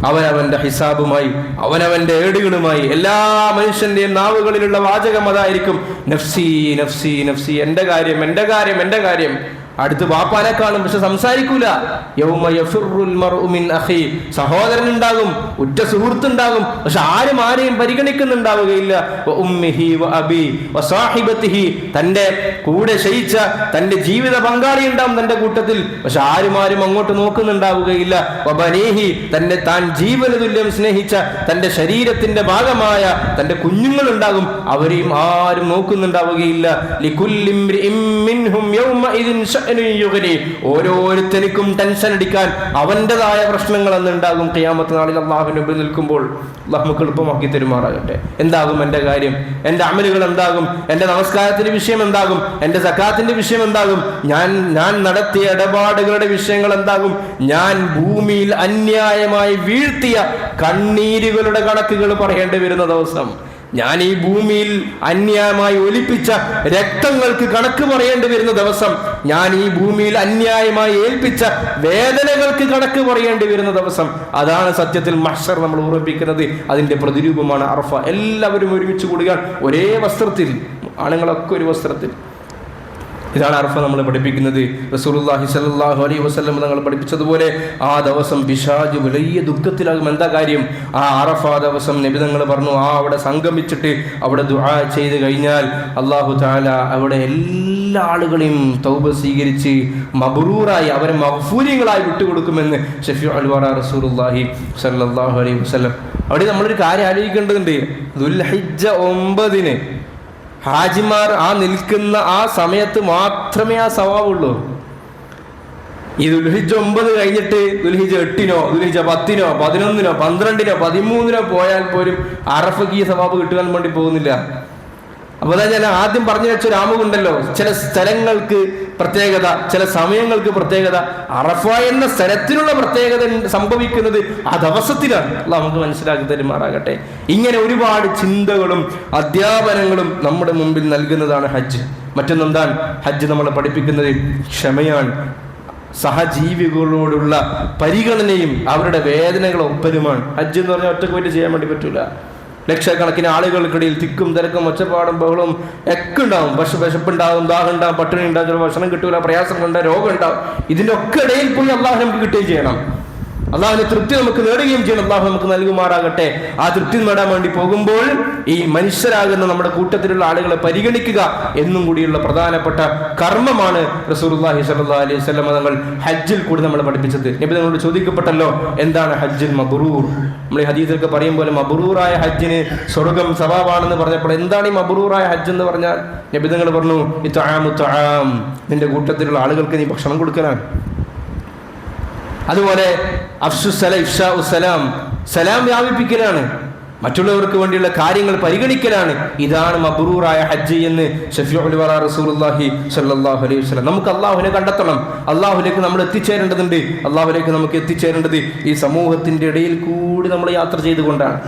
അവനവൻ്റെ ഹിസാബുമായി അവനവൻ്റെ ഏടുകളുമായി എല്ലാ മനുഷ്യൻ്റെയും നാവുകളിലുള്ള വാചകം അതായിരിക്കും, നഫ്സി നഫ്സി നഫ്സി, എൻ്റെ കാര്യം എൻ്റെ കാര്യം എൻ്റെ കാര്യം. അടുത്ത് ബാപ്പാനെ കാണും, പക്ഷെ സംസാരിക്കൂല. യൗമ യഫിറുൽ മർഉ മിൻ അഖി, സഹോദരൻ ഉണ്ടാകും, ഉറ്റ സുഹൃത്തുണ്ടാകും, പക്ഷെ ആരും ആരെയും പരിഗണിക്കുന്നുണ്ടാവുകയില്ല. വ ഉമ്മിഹി വ അബി വ സാഹിബത്തിഹി, തൻ്റെ കൂടെ ശയിച്ച തൻ്റെ ജീവിത പങ്കാളി ഉണ്ടാവും തൻ്റെ കൂട്ടത്തിൽ, പക്ഷെ ആരും അങ്ങോട്ട് നോക്കുന്നുണ്ടാവുകയില്ല. വ ബനീഹി, തന്നെ താൻ ജീവന തുല്യം സ്നേഹിച്ച തൻ്റെ ശരീരത്തിന്റെ ഭാഗമായ തൻ്റെ കുഞ്ഞുങ്ങളുണ്ടാകും, അവരെയും ആരും നോക്കുന്നുണ്ടാവുകയില്ല. ലികുല്ലി ഇംറിഇൻ മിൻഹും യൗമഇദിൻ ഓരോരുത്തർക്കും ടെൻഷൻ അടിക്കാൻ അവൻ്റെതായ പ്രശ്നങ്ങൾ എന്നുണ്ടാകും ഖിയാമത്ത് നാളിൽ അള്ളാഹുവിന്റെ മുമ്പിൽ നിൽക്കുമ്പോൾ. അള്ളാഹു നമുക്ക് എളുപ്പമാക്കി തെരുമാറാകട്ടെ. എന്താകും എൻ്റെ കാര്യം? എൻ്റെ അമലുകൾ എന്താകും? എൻ്റെ നമസ്കാരത്തിന്റെ വിഷയം എന്താകും? എൻ്റെ സക്കാത്തിന്റെ വിഷയം എന്താകും? ഞാൻ നടത്തിയ ഇടപാടുകളുടെ വിഷയങ്ങൾ എന്താകും? ഞാൻ ഭൂമിയിൽ അന്യായമായി വീഴ്ത്തിയ കണ്ണീരുകളുടെ കണക്കുകൾ പറയേണ്ടി വരുന്ന ദിവസം, ഞാൻ ഈ ഭൂമിയിൽ അന്യായമായി ഒലിപ്പിച്ച രക്തങ്ങൾക്ക് കണക്ക് പറയേണ്ടി വരുന്ന ദിവസം, ഞാൻ ഈ ഭൂമിയിൽ അന്യായമായി ഏൽപ്പിച്ച വേദനകൾക്ക് കണക്ക് പറയേണ്ടി വരുന്ന ദിവസം, അതാണ് സത്യത്തിൽ മഹ്ശർ നമ്മൾ ഓർമ്മിപ്പിക്കുന്നത്. അതിന്റെ പ്രതിരൂപമാണ് അറഫ. എല്ലാവരും ഒരുമിച്ച് കൂടുക ഒരേ വസ്ത്രത്തിൽ, ആണുങ്ങളൊക്കെ ഒരു വസ്ത്രത്തിൽ. ഇതാണ് അറഫ നമ്മൾ പഠിപ്പിക്കുന്നത്. റസൂലുള്ളാഹി സ്വല്ലല്ലാഹു അലൈഹി വസല്ലം തങ്ങൾ പഠിപ്പിച്ചതുപോലെ ആ ദിവസം പിശാച് വലിയ ദുഃഖത്തിലാകും. എന്താ കാര്യം? ആ അറഫ ദിവസം നബി തങ്ങൾ പറഞ്ഞു, അവിടെ സംഗമിച്ചിട്ട് അവിടെ ദുആ ചെയ്ത് കഴിഞ്ഞാൽ അല്ലാഹു തആല അവിടെ എല്ലാ ആളുകളെയും തൗബ സ്വീകരിച്ച് മബ്റൂറായി അവരെ മഗ്ഫൂരികളായി വിട്ടുകൊടുക്കുമെന്ന് ശഫീഉൽ വറ റസൂലുള്ളാഹി സ്വല്ലല്ലാഹു അലൈഹി വസല്ലം. അവിടെ നമ്മളൊരു കാര്യം ആലോചിക്കേണ്ടതുണ്ട്. ദുൽഹിജ്ജ 9 ഹാജിമാർ ആ നിൽക്കുന്ന ആ സമയത്ത് മാത്രമേ ആ സവാബുള്ളൂ. ഈ ദുൽഹിജ്ജ 9 കഴിഞ്ഞിട്ട് ദുൽഹിജ്ജ 8-നോ ദുൽഹിജ്ജ 10-നോ 11-നോ 12-നോ 13-നോ പോയാൽ പോലും അറഫയ്ക്ക് ഈ സവാബ് കിട്ടുവാൻ വേണ്ടി പോകുന്നില്ല. അപ്പോൾ ഞാൻ ആദ്യം പറഞ്ഞു വെച്ച ഒരു ആമുഖമുണ്ടല്ലോ, ചില സ്ഥലങ്ങൾക്ക് പ്രത്യേകത, ചില സമയങ്ങൾക്ക് പ്രത്യേകത. അറഫ എന്ന സ്ഥലത്തിനുള്ള പ്രത്യേകത സംഭവിക്കുന്നത് ആ ദിവസത്തിലാണ്. നമുക്ക് മനസ്സിലാക്കി തരുമാറാകട്ടെ. ഇങ്ങനെ ഒരുപാട് ചിന്തകളും അധ്യാപനങ്ങളും നമ്മുടെ മുമ്പിൽ നൽകുന്നതാണ് ഹജ്ജ്. മറ്റൊന്നെന്താണ്? ഹജ്ജ് നമ്മളെ പഠിപ്പിക്കുന്നത് ക്ഷമയാണ്, സഹജീവികളോടുള്ള പരിഗണനയും അവരുടെ വേദനകളൊപ്പരുമാണ്. ഹജ്ജ് എന്ന് പറഞ്ഞാൽ ഒറ്റക്ക് പോയിട്ട് ചെയ്യാൻ വേണ്ടി പറ്റൂല. ലക്ഷക്കണക്കിന് ആളുകൾക്കിടയിൽ തിക്കും തിരക്കും ഒച്ചപ്പാടും ബഹളവും ഒക്കെ ഉണ്ടാവും. വിശപ്പുണ്ടാവും, ദാഹം ഉണ്ടാവും, പട്ടിണി ഉണ്ടാവും, ചില ഭക്ഷണം കിട്ടൂല, പ്രയാസങ്ങളുണ്ടാവും, രോഗം ഉണ്ടാവും. ഇതിൻ്റെ ഒക്കെ ഇടയിൽ പോയി അള്ളാഹു നമുക്ക് കിട്ടുകയും ചെയ്യണം. അള്ളാഹുവിന്റെ തൃപ്തി നമുക്ക് നേടുകയും ചെയ്യണം. അള്ളാഹു നമുക്ക് നൽകുമാറാകട്ടെ. ആ തൃപ്തി നേടാൻ വേണ്ടി പോകുമ്പോൾ ഈ മനുഷ്യരാകുന്ന നമ്മുടെ കൂട്ടത്തിലുള്ള ആളുകളെ പരിഗണിക്കുക എന്നും കൂടിയുള്ള പ്രധാനപ്പെട്ട കർമ്മമാണ് റസൂലുള്ളാഹി സ്വല്ലല്ലാഹു അലൈഹി വസല്ലം തങ്ങൾ ഹജ്ജിൽ കൂടി നമ്മളെ പഠിപ്പിച്ചത്. നബി തങ്ങളോട് ചോദിക്കപ്പെട്ടല്ലോ, എന്താണ് ഹജ്ജുൽ മബ്റൂർ? നമ്മൾ ഈ ഹദീസിലൊക്കെ പറയും പോലെ മബ്റൂറായ ഹജ്ജിന് സ്വർഗം സവാബാണെന്ന് പറഞ്ഞപ്പോൾ എന്താണ് ഈ മബ്റൂറായ ഹജ്ജ് എന്ന് പറഞ്ഞാൽ? നബി തങ്ങൾ പറഞ്ഞു, ഇത്ആമു തആം, നിന്റെ കൂട്ടത്തിലുള്ള ആളുകൾക്ക് നീ ഭക്ഷണം കൊടുക്കലാണ്. അതുപോലെ സലാം വ്യാപിപ്പിക്കലാണ്, മറ്റുള്ളവർക്ക് വേണ്ടിയുള്ള കാര്യങ്ങൾ പരിഗണിക്കലാണ്. ഇതാണ് മബ്റൂറായ ഹജ്ജ് എന്ന് ശഫീഉൽ വറ റസൂലുള്ളാഹി സ്വല്ലല്ലാഹു അലൈഹി വസല്ലം. നമുക്ക് അള്ളാഹുവിനെ കണ്ടെത്തണം, അള്ളാഹുലേക്ക് നമ്മൾ എത്തിച്ചേരേണ്ടതുണ്ട്. അള്ളാഹുലേക്ക് നമുക്ക് എത്തിച്ചേരേണ്ടത് ഈ സമൂഹത്തിന്റെ ഇടയിൽ കൂടി നമ്മൾ യാത്ര ചെയ്തുകൊണ്ടാണ്.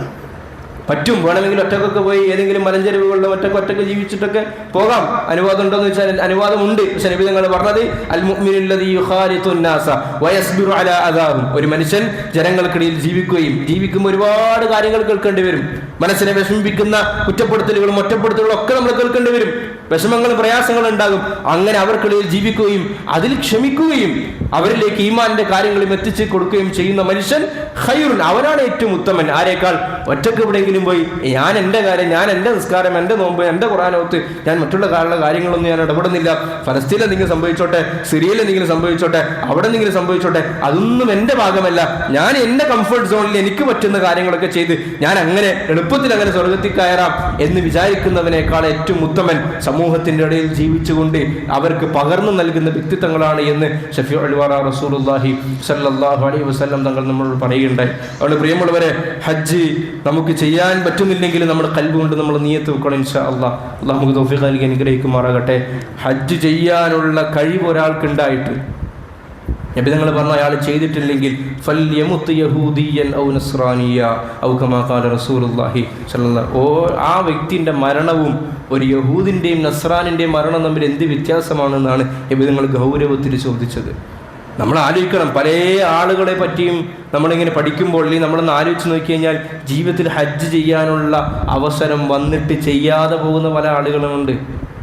പറ്റും, വേണമെങ്കിൽ ഒറ്റക്കൊക്കെ പോയി ഏതെങ്കിലും മലഞ്ചെരുവുകളിൽ ഒറ്റക്ക് ജീവിച്ചിട്ടൊക്കെ പോകാം. അനുവാദം ഉണ്ടോ എന്ന് വെച്ചാൽ അനുവാദമുണ്ട്. പക്ഷെ നബി തങ്ങൾ പറഞ്ഞത് അൽ മുഅ്മിനുല്ലദീ യുഖാലിതുൻ നാസ വയസ്ബിറു അലാ അദാഹും, ഒരു മനുഷ്യൻ ജനങ്ങൾക്കിടയിൽ ജീവിക്കുമ്പോൾ ഒരുപാട് കാര്യങ്ങൾ കേൾക്കേണ്ടി വരും. മനസ്സിനെ വിഷമിപ്പിക്കുന്ന കുറ്റപ്പെടുത്തലുകളും ഒറ്റപ്പെടുത്തലുകളും ഒക്കെ നമ്മൾ കേൾക്കേണ്ടി വരും. വിഷമങ്ങളും പ്രയാസങ്ങളും ഉണ്ടാകും. അങ്ങനെ അവർക്കിടയിൽ ജീവിക്കുകയും അതിൽ ക്ഷമിക്കുകയും അവരിലേക്ക് ഈമാനിന്റെ കാര്യങ്ങളും എത്തിച്ച് കൊടുക്കുകയും ചെയ്യുന്ന മനുഷ്യൻ ഖൈറുൻ, അവനാണ് ഏറ്റവും ഉത്തമൻ. ആരേക്കാൾ? ഒറ്റക്ക് എവിടെയെങ്കിലും എവിടെയെങ്കിലും പോയി ഞാൻ എൻ്റെ കാര്യം, ഞാൻ എൻ്റെ നിസ്കാരം, എൻ്റെ നോമ്പ്, എൻ്റെ ഖുർആനോത്ത്, ഞാൻ മറ്റുള്ള കാര്യങ്ങളൊന്നും ഞാൻ ഇടപെടുന്നില്ല. ഫലസ്തീനിൽ എന്തെങ്കിലും സംഭവിച്ചോട്ടെ, സിറിയയിൽ എന്തെങ്കിലും സംഭവിച്ചോട്ടെ, അവിടെ എന്തെങ്കിലും സംഭവിച്ചോട്ടെ, അതൊന്നും എൻ്റെ ഭാഗമല്ല. ഞാൻ എൻ്റെ കംഫർട്ട് സോണിൽ എനിക്ക് പറ്റുന്ന കാര്യങ്ങളൊക്കെ ചെയ്ത് ഞാൻ അങ്ങനെ എളുപ്പത്തിൽ അങ്ങനെ സ്വർഗത്തിൽ കയറാം എന്ന് വിചാരിക്കുന്നവനേക്കാൾ ഏറ്റവും ഉത്തമൻ സമൂഹത്തിൻ്റെ ഇടയിൽ ജീവിച്ചുകൊണ്ട് അവർക്ക് പകർന്നു നൽകുന്ന വ്യക്തിത്വങ്ങളാണ് എന്ന് ഷഫീഉൽ വറാ റസൂലുള്ളാഹി സ്വല്ലല്ലാഹു അലൈഹി വസല്ലം തങ്ങൾ നമ്മളോട് പറയുകയുണ്ടായി. അതുകൊണ്ട് പ്രിയമുള്ളവരെ, ഹജ്ജ് നമുക്ക് ചെയ്യാൻ പറ്റുന്നില്ലെങ്കിൽ നമ്മുടെ ഖൽബ് കൊണ്ട് നമ്മൾ നിയ്യത്ത് വെക്കണം. ഇൻഷാ അല്ലാഹ് നമുക്ക് തൗഫീഖ് നൽകി അനുഗ്രഹിക്കുമാറാകട്ടെ. ഹജ്ജ് ചെയ്യാനുള്ള കഴിവ് ഒരാൾക്ക് ഉണ്ടായിട്ട് നബി തങ്ങൾ പറഞ്ഞു, അയാൾ ചെയ്തിട്ടില്ലെങ്കിൽ ഫൽയമുത്ത് യഹൂദിയൻ ഔ നസ്രാനിയ ഔ കമാ ഖാല റസൂലുള്ളാഹി സ്വല്ലല്ലാഹു, ആ വ്യക്തിൻ്റെ മരണവും ഒരു യഹൂദിൻ്റെയും നസ്രാനിൻ്റെയും മരണം തമ്മിൽ എന്ത് വ്യത്യാസമാണെന്നാണ് നബി തങ്ങൾ ഗൗരവത്തിൽ ചോദിച്ചത്. നമ്മൾ ആലോചിക്കണം, പല ആളുകളെ പറ്റിയും നമ്മളിങ്ങനെ പഠിക്കുമ്പോൾ അല്ലെങ്കിൽ നമ്മളൊന്ന് ആലോചിച്ച് നോക്കി കഴിഞ്ഞാൽ ജീവിതത്തിൽ ഹജ്ജ് ചെയ്യാനുള്ള അവസരം വന്നിട്ട് ചെയ്യാതെ പോകുന്ന പല ആളുകളുമുണ്ട്.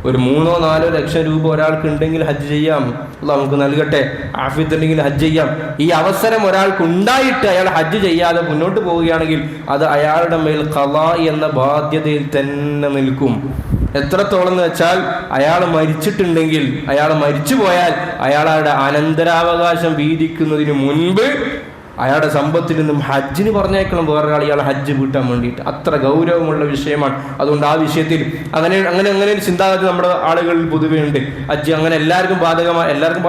ഒരു 3-4 ലക്ഷം രൂപ ഒരാൾക്ക് ഉണ്ടെങ്കിൽ ഹജ്ജ് ചെയ്യാം, അല്ലാഹ് നമുക്ക് നൽകട്ടെ. ആഫിയത്ത് ഉണ്ടെങ്കിൽ ഹജ്ജ് ചെയ്യാം. ഈ അവസരം ഒരാൾക്ക് ഉണ്ടായിട്ട് അയാൾ ഹജ്ജ് ചെയ്യാതെ മുന്നോട്ട് പോവുകയാണെങ്കിൽ അത് അയാളുടെ മേൽ ഖളാ എന്ന ബാധ്യതയിൽ തന്നെ നിൽക്കും. എത്രത്തോളം എന്ന് വെച്ചാൽ അയാൾ മരിച്ചിട്ടുണ്ടെങ്കിൽ, അയാൾ മരിച്ചു പോയാൽ അയാളുടെ അനന്തരാവകാശം വീതിക്കുന്നതിന് മുൻപ് അയാളുടെ സമ്പത്തിൽ നിന്നും ഹജ്ജിന് പറഞ്ഞേക്കണം വേറൊരാൾ ഇയാൾ ഹജ്ജ് വീട്ടാൻ വേണ്ടിയിട്ട്. അത്ര ഗൗരവമുള്ള വിഷയമാണ്. അതുകൊണ്ട് ആ വിഷയത്തിൽ അങ്ങനെ ഒരു ചിന്താഗതി നമ്മുടെ ആളുകളിൽ പൊതുവേ ഉണ്ട്. ഹജ്ജ് അങ്ങനെ എല്ലാവർക്കും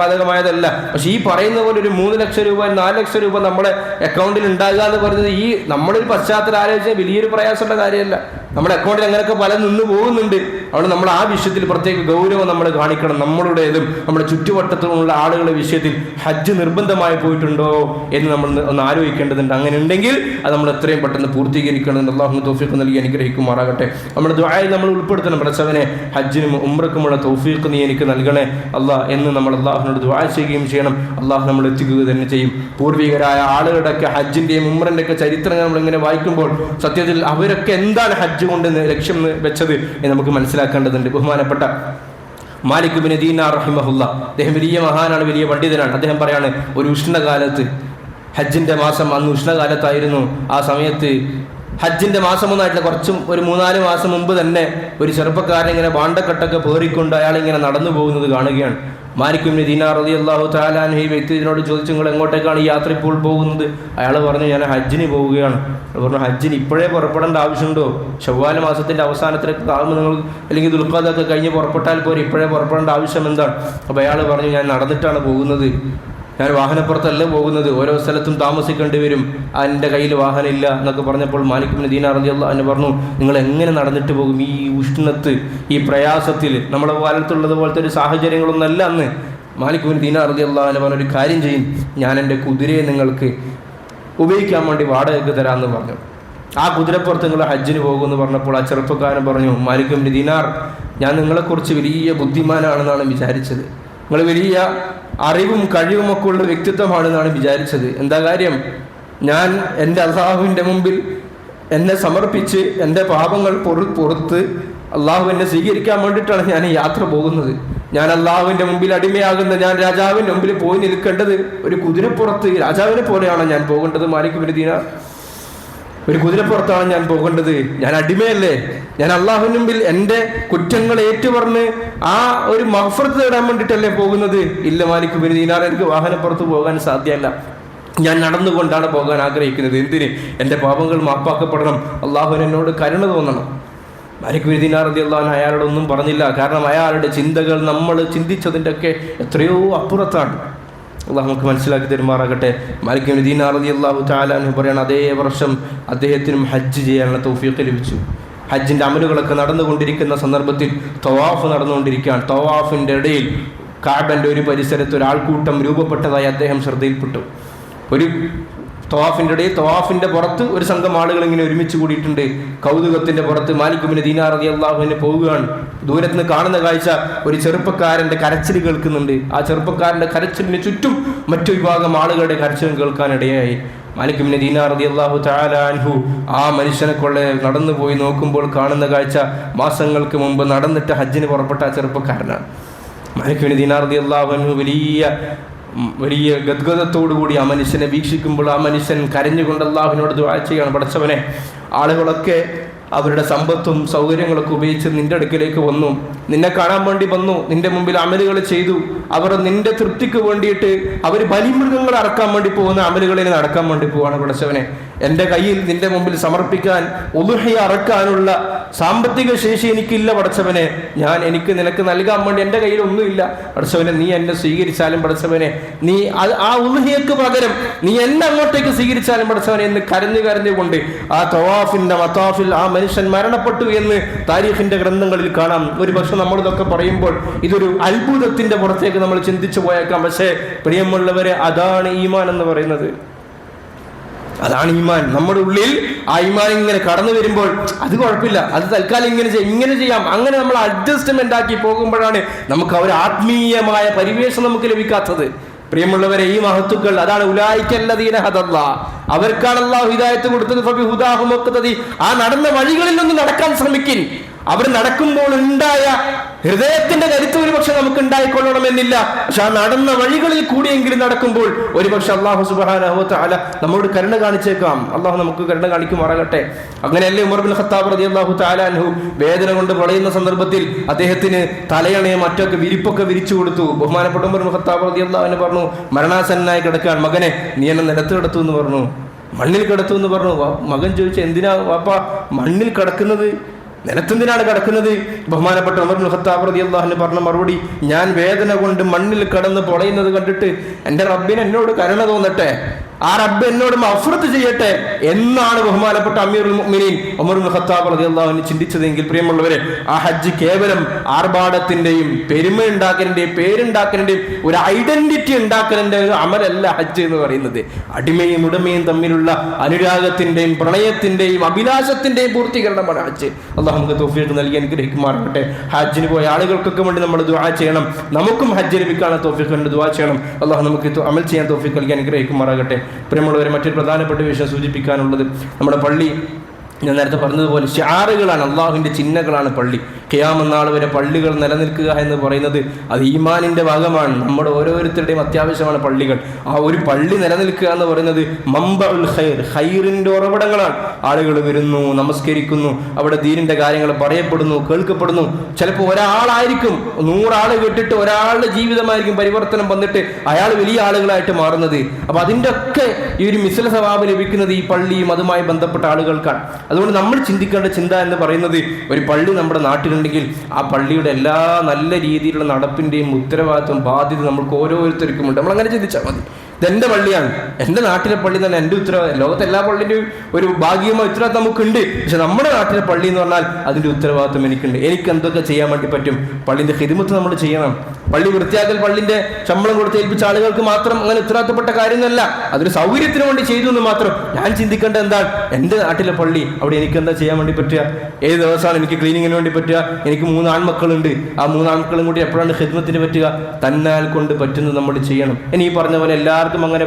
ബാധകമായതല്ല. പക്ഷെ ഈ പറയുന്ന പോലെ ഒരു 3 ലക്ഷം രൂപ 4 ലക്ഷം രൂപ നമ്മുടെ അക്കൗണ്ടിൽ ഉണ്ടാകുക എന്ന് പറയുന്നത് ഈ നമ്മളൊരു പശ്ചാത്തലം ആലോചിച്ചാൽ വലിയൊരു പ്രയാസമുള്ള കാര്യമല്ല. നമ്മുടെ അക്കൗണ്ടിൽ അങ്ങനെയൊക്കെ പലരും നിന്ന് പോകുന്നുണ്ട്. അതുകൊണ്ട് നമ്മൾ ആ വിഷയത്തിൽ പ്രത്യേക ഗൗരവം നമ്മൾ കാണിക്കണം. നമ്മളുടേതും നമ്മുടെ ചുറ്റുവട്ടത്തുമുള്ള ആളുകളുടെ വിഷയത്തിൽ ഹജ്ജ് നിർബന്ധമായി പോയിട്ടുണ്ടോ എന്ന് നമ്മൾ ഒന്ന് ആലോചിക്കേണ്ടതുണ്ട്. അങ്ങനെ ഉണ്ടെങ്കിൽ അത് നമ്മൾ എത്രയും പെട്ടെന്ന് പൂർത്തീകരിക്കണം. അല്ലാഹു തൗഫീഖ് നൽകി അനുഗ്രഹിക്കുമാറാകട്ടെ. നമ്മുടെ ദുആയിൽ നമ്മൾ ഉൾപ്പെടുത്തണം, പടച്ചവനെ ഹജ്ജിനും ഉംറക്കുമുള്ള തൗഫീഖ് നീ എനിക്ക് നൽകണേ അല്ലാഹ് എന്ന് നമ്മൾ അല്ലാഹുവിനോട് ദുആ ചെയ്യുകയും ചെയ്യണം. അല്ലാഹു നമ്മൾ എത്തിക്കുക തന്നെ ചെയ്യും. പൂർവികരായ ആളുകളുടെയൊക്കെ ഹജ്ജിൻ്റെയും ഉംറൻ്റെയൊക്കെ ചരിത്രങ്ങൾ നമ്മളിങ്ങനെ വായിക്കുമ്പോൾ സത്യത്തിൽ അവരൊക്കെ എന്താണ് ഹജ്ജ് കൊണ്ട് ലക്ഷ്യം വെച്ചത് എന്ന് നമുക്ക് മനസ്സിലാക്കേണ്ടതുണ്ട്. ബഹുമാനപ്പെട്ട മാലിക് ബിൻ ദീനാർ റഹിമഹുല്ലാ, അദ്ദേഹം വലിയ മഹാനാണ്, വലിയ പണ്ഡിതനാണ്. അദ്ദേഹം പറയാണ്, ഒരു ഉഷ്ണകാലത്ത് ഹജ്ജിൻ്റെ മാസം, അന്ന് ഉഷ്ണകാലത്തായിരുന്നു. ആ സമയത്ത് ഹജ്ജിൻ്റെ മാസമൊന്നായിട്ടില്ല, ഒരു 3-4 മാസം മുമ്പ് തന്നെ ഒരു ചെറുപ്പക്കാരൻ ഇങ്ങനെ വാണ്ടക്കെട്ടൊക്കെ പേറിക്കൊണ്ട് അയാളിങ്ങനെ നടന്നു പോകുന്നത് കാണുകയാണ്. മാലിക് ബിൻ ദീനാർ റളിയല്ലാഹു തആല അൻഹു ഈ വ്യക്തിയോട് ചോദിച്ചു, നിങ്ങൾ എങ്ങോട്ടേക്കാണ് ഈ യാത്ര ഇപ്പോൾ പോകുന്നത്? അയാൾ പറഞ്ഞു, ഞാൻ ഹജ്ജിന് പോവുകയാണ്. പറഞ്ഞു, ഹജ്ജിന് ഇപ്പോഴേ പുറപ്പെടേണ്ട ആവശ്യമുണ്ടോ? ശവ്വാൽ മാസത്തിൻ്റെ അവസാനത്തിലൊക്കെ ആകുമ്പോൾ നിങ്ങൾ അല്ലെങ്കിൽ ദുൽഖഅദൊക്കെ കഴിഞ്ഞ് പുറപ്പെട്ടാൽ പോരെ, ഇപ്പോഴേ പുറപ്പെടേണ്ട ആവശ്യം എന്താണ്? അപ്പോൾ അയാൾ പറഞ്ഞു, ഞാൻ നടന്നിട്ടാണ് പോകുന്നത്, ഞാൻ വാഹനപ്പുറത്തല്ല പോകുന്നത്, ഓരോ സ്ഥലത്തും താമസിക്കേണ്ടി വരും, എൻ്റെ കയ്യിൽ വാഹനമില്ല എന്നൊക്കെ പറഞ്ഞപ്പോൾ മാലിക് ബിൻ ദീനാർ റളിയല്ലാഹു അൻഹു പറഞ്ഞു, നിങ്ങൾ എങ്ങനെ നടന്നിട്ട് പോകും ഈ ഉഷ്ണത്ത്, ഈ പ്രയാസത്തിൽ? നമ്മുടെ കാലത്തുള്ളത് പോലത്തെ ഒരു സാഹചര്യങ്ങളൊന്നല്ല അന്ന്. മാലിക് ബിൻ ദീനാർ റളിയല്ലാഹു അൻഹു പറഞ്ഞൊരു കാര്യം ചെയ്യും, ഞാൻ എൻ്റെ കുതിരയെ നിങ്ങൾക്ക് ഉപയോഗിക്കാൻ വേണ്ടി വാടകയ്ക്ക് തരാമെന്ന് പറഞ്ഞു. ആ കുതിരപ്പുറത്ത് നിങ്ങൾ ഹജ്ജിന് പോകുമെന്ന് പറഞ്ഞപ്പോൾ ആ ചെറുപ്പക്കാരൻ പറഞ്ഞു, മാലിക് ബിൻ ദീനാർ, ഞാൻ നിങ്ങളെക്കുറിച്ച് വലിയ ബുദ്ധിമാനാണെന്നാണ് വിചാരിച്ചത്, നിങ്ങൾ വലിയ അറിവും കഴിവുമൊക്കെ ഉള്ള വ്യക്തിത്വമാണെന്നാണ് വിചാരിച്ചത്. എന്താ കാര്യം? ഞാൻ എൻ്റെ അല്ലാഹുവിൻ്റെ മുമ്പിൽ എന്നെ സമർപ്പിച്ച് എൻ്റെ പാപങ്ങൾ പുറത്ത് അള്ളാഹു എന്നെ സ്വീകരിക്കാൻ വേണ്ടിയിട്ടാണ് ഞാൻ ഈ യാത്ര പോകുന്നത്. ഞാൻ അള്ളാഹുവിൻ്റെ മുമ്പിൽ അടിമയാകുന്ന ഞാൻ രാജാവിൻ്റെ മുമ്പിൽ പോയി നിൽക്കേണ്ടത് ഒരു കുതിരപ്പുറത്ത് രാജാവിനെ പോലെയാണ് ഞാൻ പോകേണ്ടത്. മാലിക് ബിൻ ദീനാർ, ഒരു കുതിരപ്പുറത്താണ് ഞാൻ പോകേണ്ടത്. ഞാൻ അടിമയല്ലേ? ഞാൻ അള്ളാഹുവിന് മുമ്പിൽ എൻ്റെ കുറ്റങ്ങൾ ഏറ്റുപറഞ്ഞ് ആ ഒരു മഗ്ഫിറത്ത് നേടാൻ വേണ്ടിയിട്ടല്ലേ പോകുന്നത്? ഇല്ല മാലിക് ബിൻ ദീനാർ, എനിക്ക് വാഹനപ്പുറത്ത് പോകാൻ സാധ്യമല്ല, ഞാൻ നടന്നുകൊണ്ടാണ് പോകാൻ ആഗ്രഹിക്കുന്നത്. എന്തിന്? എൻ്റെ പാപങ്ങൾ മാപ്പാക്കപ്പെടണം, അള്ളാഹുവിന് എന്നോട് കരുണ തോന്നണം. മാലിക് ബിൻ ദീനാർ റളിയല്ലാഹു അൻഹു അയാളോടൊന്നും പറഞ്ഞില്ല. കാരണം അയാളുടെ ചിന്തകൾ നമ്മൾ ചിന്തിച്ചതിൻ്റെ ഒക്കെ എത്രയോ അപ്പുറത്താണ്. അള്ളാഹു നമുക്ക് മനസ്സിലാക്കി തരുമാറാകട്ടെ. മാലിക് ബിൻ ദീനാർ റളിയല്ലാഹു തആല അൻഹു പറയാണ്, അതേ വർഷം അദ്ദേഹത്തിനും ഹജ്ജ് ചെയ്യാനുള്ള തൗഫീഖ് ലഭിച്ചു. ഹജ്ജിൻ്റെ അമലുകളൊക്കെ നടന്നുകൊണ്ടിരിക്കുന്ന സന്ദർഭത്തിൽ തവാഫ് നടന്നുകൊണ്ടിരിക്കുകയാണ്. തവാഫിൻ്റെ ഇടയിൽ കഅബൻ്റെ ഒരു പരിസരത്ത് ഒരാൾക്കൂട്ടം രൂപപ്പെട്ടതായി അദ്ദേഹം ശ്രദ്ധയിൽപ്പെട്ടു. ഒരു തവാഫിൻ്റെ ഇടയിൽ തവാഫിൻ്റെ പുറത്ത് ഒരു സംഘം ആളുകൾ ഇങ്ങനെ ഒരുമിച്ച് കൂടിയിട്ടുണ്ട്. കൗതുകത്തിൻ്റെ പുറത്ത് മാലിക് ബിൻ ദീനാർ റളിയല്ലാഹു അൻഹു പോവുകയാണ്. ദൂരത്ത് നിന്ന് കാണുന്ന കാഴ്ച, ഒരു ചെറുപ്പക്കാരൻ്റെ കരച്ചിൽ കേൾക്കുന്നുണ്ട്. ആ ചെറുപ്പക്കാരൻ്റെ കരച്ചിലിന് ചുറ്റും മറ്റു വിഭാഗം ആളുകളുടെ കരച്ചിൽ കേൾക്കാനിടയായി. മാലിക് ബിൻ ദീനാർ റളിയല്ലാഹു തആല അൻഹു ആ മനുഷ്യനെ കൊള്ളെ നടന്നു പോയി നോക്കുമ്പോൾ കാണുന്ന കാഴ്ച മാസങ്ങൾക്ക് മുമ്പ് നടന്നിട്ട് ഹജ്ജിന് പുറപ്പെട്ട ആ ചെറുപ്പക്കാരനാണ്. മാലിക് ബിൻ ദീനാർ റളിയല്ലാഹു അൻഹു വലിയ വലിയ ഗദ്ഗതത്തോടുകൂടി ആ മനുഷ്യനെ വീക്ഷിക്കുമ്പോൾ ആ മനുഷ്യൻ കരഞ്ഞുകൊണ്ട് അള്ളാഹുവിനോട് ദുആ ചെയ്യാണ്, പടച്ചവനെ, ആളുകളൊക്കെ അവരുടെ സമ്പത്തും സൗകര്യങ്ങളൊക്കെ ഉപയോഗിച്ച് നിന്റെ അടുക്കലേക്ക് വന്നു, നിന്നെ കാണാൻ വേണ്ടി വന്നു, നിന്റെ മുമ്പിൽ അമലുകൾ ചെയ്തു, അവർ നിന്റെ തൃപ്തിക്ക് വേണ്ടിയിട്ട് അവർ ബലിമൃഗങ്ങൾ അറക്കാൻ വേണ്ടി പോകുന്ന അമലുകളിൽ നടക്കാൻ വേണ്ടി പോവാണ്. പടച്ചവനെ, എൻ്റെ കയ്യിൽ നിന്റെ മുമ്പിൽ സമർപ്പിക്കാൻ ഉളുഹി അറക്കാനുള്ള സാമ്പത്തിക ശേഷി എനിക്കില്ല പടച്ചവനെ, എനിക്ക് നിനക്ക് നൽകാൻ വേണ്ടി എൻ്റെ കയ്യിൽ ഒന്നുമില്ല പടച്ചവനെ, നീ എന്നെ സ്വീകരിച്ചാലും പടച്ചവനെ, നീ ആ ഉളുഹിയക്ക് പകരം നീ എന്നെ അങ്ങോട്ടേക്ക് സ്വീകരിച്ചാലും പടച്ചവനെ എന്ന് കരഞ്ഞുകൊണ്ട് ആ തവാഫിന്റെ മത്താഫിൽ ആ മനുഷ്യൻ മരണപ്പെട്ടു എന്ന് താരീഖിന്റെ ഗ്രന്ഥങ്ങളിൽ കാണാം. ഒരു പക്ഷെ നമ്മളിതൊക്കെ പറയുമ്പോൾ ഇതൊരു അത്ഭുതത്തിന്റെ പുറത്തേക്ക് നമ്മൾ ചിന്തിച്ചു പോയേക്കാം. പക്ഷേ പ്രിയമുള്ളവരെ, അതാണ് ഈമാൻ എന്ന് പറയുന്നത്. അതാണ് ഈമാൻ. നമ്മുടെ ഉള്ളിൽ ആ ഈമാൻ ഇങ്ങനെ കടന്നു വരുമ്പോൾ അത് കുഴപ്പമില്ല, അത് തൽക്കാലം ഇങ്ങനെ ചെയ്യാം, അങ്ങനെ നമ്മൾ അഡ്ജസ്റ്റ്മെന്റ് ആക്കി പോകുമ്പോഴാണ് നമുക്ക് ഒരു ആത്മീയമായ പരിവേഷം നമുക്ക് ലഭിക്കാത്തത്. പ്രിയമുള്ളവരെ, ഈ മഹത്തുക്കൾ അതാണ് ഉലൈകല്ലദീന ഹദല്ലാഹ്, അവർക്കാണ് അല്ലാഹു ഹിദായത്ത് കൊടുത്തത്. ഫബിഹുദാഹും മുഖ്തദി, ആ നടന്ന വഴികളിൽ ഒന്ന് നടക്കാൻ ശ്രമിക്കിൻ. അവർ നടക്കുമ്പോൾ ഉണ്ടായ ഹൃദയത്തിന്റെ കരുത്ത് ഒരുപക്ഷെ നമുക്ക് ഉണ്ടായിക്കൊള്ളണമെന്നില്ല, പക്ഷെ ആ നടന്ന വഴികളിൽ കൂടിയെങ്കിലും നടക്കുമ്പോൾ ഒരുപക്ഷെ അല്ലാഹു സുബ്ഹാനഹു വ തആല നമ്മോട് കരുണ കാണിച്ചേക്കാം. അല്ലാഹു നമുക്ക് കരുണ കാണിക്കുമാറാകട്ടെ. അങ്ങനെയല്ലേ ഉമർ ബിൻ ഖത്താബ് റളിയല്ലാഹു തആല അൻഹു വേദന കൊണ്ട് വളയുന്ന സന്ദർഭത്തിൽ അദ്ദേഹത്തിന് തലയണയും മറ്റൊക്കെ വിരിപ്പൊക്കെ വിരിച്ചു കൊടുത്തു. ബഹുമാനപ്പെട്ട ഉമർ ബിൻ ഖത്താബ് റളിയല്ലാഹു അൻഹു പറഞ്ഞു, മരണാസന്നനായി കിടക്കാൻ, മകനെ നീ എന്നെ നിലത്ത് കിടത്തു എന്ന് പറഞ്ഞു, മണ്ണിൽ കിടത്തു എന്ന് പറഞ്ഞു. മകൻ ചോദിച്ചു, എന്തിനാ വാപ്പ മണ്ണിൽ കിടക്കുന്നത്, നിലത്തെന്തിനാണ് കിടക്കുന്നത്? ബഹുമാനപ്പെട്ട ഉമർ ഇബ്നു ഖത്താബ് റളിയല്ലാഹു അൻഹു പറഞ്ഞ മറുപടി, ഞാൻ വേദന കൊണ്ട് മണ്ണിൽ കിടന്ന് പൊളയുന്നത് കണ്ടിട്ട് എൻ്റെ റബ്ബിന് എന്നോട് കരുണ തോന്നട്ടെ, ആ റബ്ബ് എന്നോട് മഗ്ഫിറത്ത് ചെയ്യട്ടെ എന്നാണ് ബഹുമാനപ്പെട്ട അമീറുൽ മുഅ്മിനീൻ ഉമർ ഇബ്നു ഖത്താബ് റളിയല്ലാഹു അൻഹു ചിന്തിച്ചതെങ്കിൽ പ്രിയമുള്ളവരെ, ആ ഹജ്ജ് കേവലം ആർഭാടത്തിന്റെയും പെരുമയുണ്ടാക്കലിന്റെയും പേരുണ്ടാക്കലിന്റെയും ഒരു ഐഡന്റിറ്റി ഉണ്ടാക്കലിന്റെ ഒരു അമലല്ല ഹജ്ജ് എന്ന് പറയുന്നത്. അടിമയും ഉടമയും തമ്മിലുള്ള അനുരാഗത്തിന്റെയും പ്രണയത്തിന്റെയും അഭിലാഷത്തിന്റെയും പൂർത്തീകരണമാണ് ഹജ്ജ്. അള്ളാഹു നമുക്ക് തൗഫീഖ് നൽകി അനുഗ്രഹിക്കുമാറാകട്ടെ. ഹജ്ജിന് പോയ ആളുകൾക്കൊക്കെ വേണ്ടി നമ്മൾ ദുആ ചെയ്യണം. നമുക്കും ഹജ്ജ് ലഭിക്കാനുള്ള തൗഫീഖ് വേണ്ടി ദുആ ചെയ്യണം. അള്ളാഹു നമുക്ക് അമൽ ചെയ്യാൻ തൗഫീഖ് നൽകി അനുഗ്രഹിക്കുമാറാകട്ടെ. പ്രിയമുള്ളവരെ, മറ്റൊരു പ്രധാനപ്പെട്ട വിഷയം സൂചിപ്പിക്കാനുള്ളത്, നമ്മുടെ പള്ളി ഞാൻ നേരത്തെ പറഞ്ഞതുപോലെ ഷിആറുകളാണ്, അള്ളാഹുവിൻ്റെ ചിഹ്നങ്ങളാണ് പള്ളി. ഖിയാമത്ത് നാൾ വരെ പള്ളികൾ നിലനിൽക്കുക എന്ന് പറയുന്നത് അത് ഈമാനിൻ്റെ ഭാഗമാണ്. നമ്മുടെ ഓരോരുത്തരുടെയും അത്യാവശ്യമാണ് പള്ളികൾ. ആ ഒരു പള്ളി നിലനിൽക്കുക എന്ന് പറയുന്നത് മംബഉൽ ഖൈർ, ഖൈറിൻ്റെ ഉറവിടങ്ങളാണ്. ആളുകൾ വരുന്നു, നമസ്കരിക്കുന്നു, അവിടെ ദീനിൻ്റെ കാര്യങ്ങൾ പറയപ്പെടുന്നു, കേൾക്കപ്പെടുന്നു. ചിലപ്പോൾ ഒരാളായിരിക്കും 100 ആൾ കേട്ടിട്ട് ഒരാളുടെ ജീവിതമായിരിക്കും പരിവർത്തനം വന്നിട്ട് അയാൾ വലിയ ആളുകളായിട്ട് മാറുന്നത്. അപ്പോൾ അതിൻ്റെ ഒക്കെ ഈ ഒരു മിസ്ല സവാബ് ലഭിക്കുന്നത് ഈ പള്ളിയും അതുമായി ബന്ധപ്പെട്ട ആളുകൾക്കാണ്. അതുകൊണ്ട് നമ്മൾ ചിന്തിക്കേണ്ട ചിന്ത എന്ന് പറയുന്നത്, ഒരു പള്ളി നമ്മുടെ നാട്ടിലുണ്ടെങ്കിൽ ആ പള്ളിയുടെ എല്ലാ നല്ല രീതിയിലുള്ള നടപ്പിൻ്റെയും ഉത്തരവാദിത്വം, ബാധ്യത നമുക്ക് ഓരോരുത്തർക്കുമുണ്ട്. നമ്മളങ്ങനെ ചിന്തിച്ചാൽ മതി. ഇതെൻ്റെ പള്ളിയാണ്, എൻ്റെ നാട്ടിലെ പള്ളി തന്നെ എൻ്റെ ഉത്തരവാദിത്വം. ലോകത്തെ എല്ലാ പള്ളിൻ്റെയും ഒരു ഭാഗികമായ ഉത്തരവാദിത്വം നമുക്കുണ്ട്. പക്ഷെ നമ്മുടെ നാട്ടിലെ പള്ളി എന്ന് പറഞ്ഞാൽ അതിൻ്റെ ഉത്തരവാദിത്വം എനിക്കുണ്ട്. എനിക്ക് എന്തൊക്കെ ചെയ്യാൻ വേണ്ടി പറ്റും? പള്ളിൻ്റെ ഖിദ്മത്ത് നമ്മൾ ചെയ്യണം. പള്ളി വൃത്തിയാക്കൽ പള്ളിൻ്റെ ശമ്പളം കൊടുത്ത് ഏൽപ്പിച്ച ആളുകൾക്ക് മാത്രം അങ്ങനെ ഉത്തരവാദിത്തപ്പെട്ട കാര്യമൊന്നുമല്ല. അതൊരു സൗകര്യത്തിന് വേണ്ടി ചെയ്തു എന്ന് മാത്രം. ഞാൻ ചിന്തിക്കേണ്ട എന്താണ്, എൻ്റെ നാട്ടിലെ പള്ളി, അവിടെ എനിക്ക് എന്താ ചെയ്യാൻ വേണ്ടി പറ്റുക? ഏത് ദിവസമാണ് എനിക്ക് ക്ലീനിങ്ങിന് വേണ്ടി പറ്റുക? എനിക്ക് 3 ആൺമക്കളുണ്ട്, ആ 3 ആൺമക്കളും കൂടി എപ്പോഴാണ് ഖിദ്മത്തിന് പറ്റുക? തന്നാൽ കൊണ്ട് പറ്റുന്നത് നമ്മൾ ചെയ്യണം. ഇനി ഈ പറഞ്ഞ പോലെ എല്ലാവർക്കും അങ്ങനെ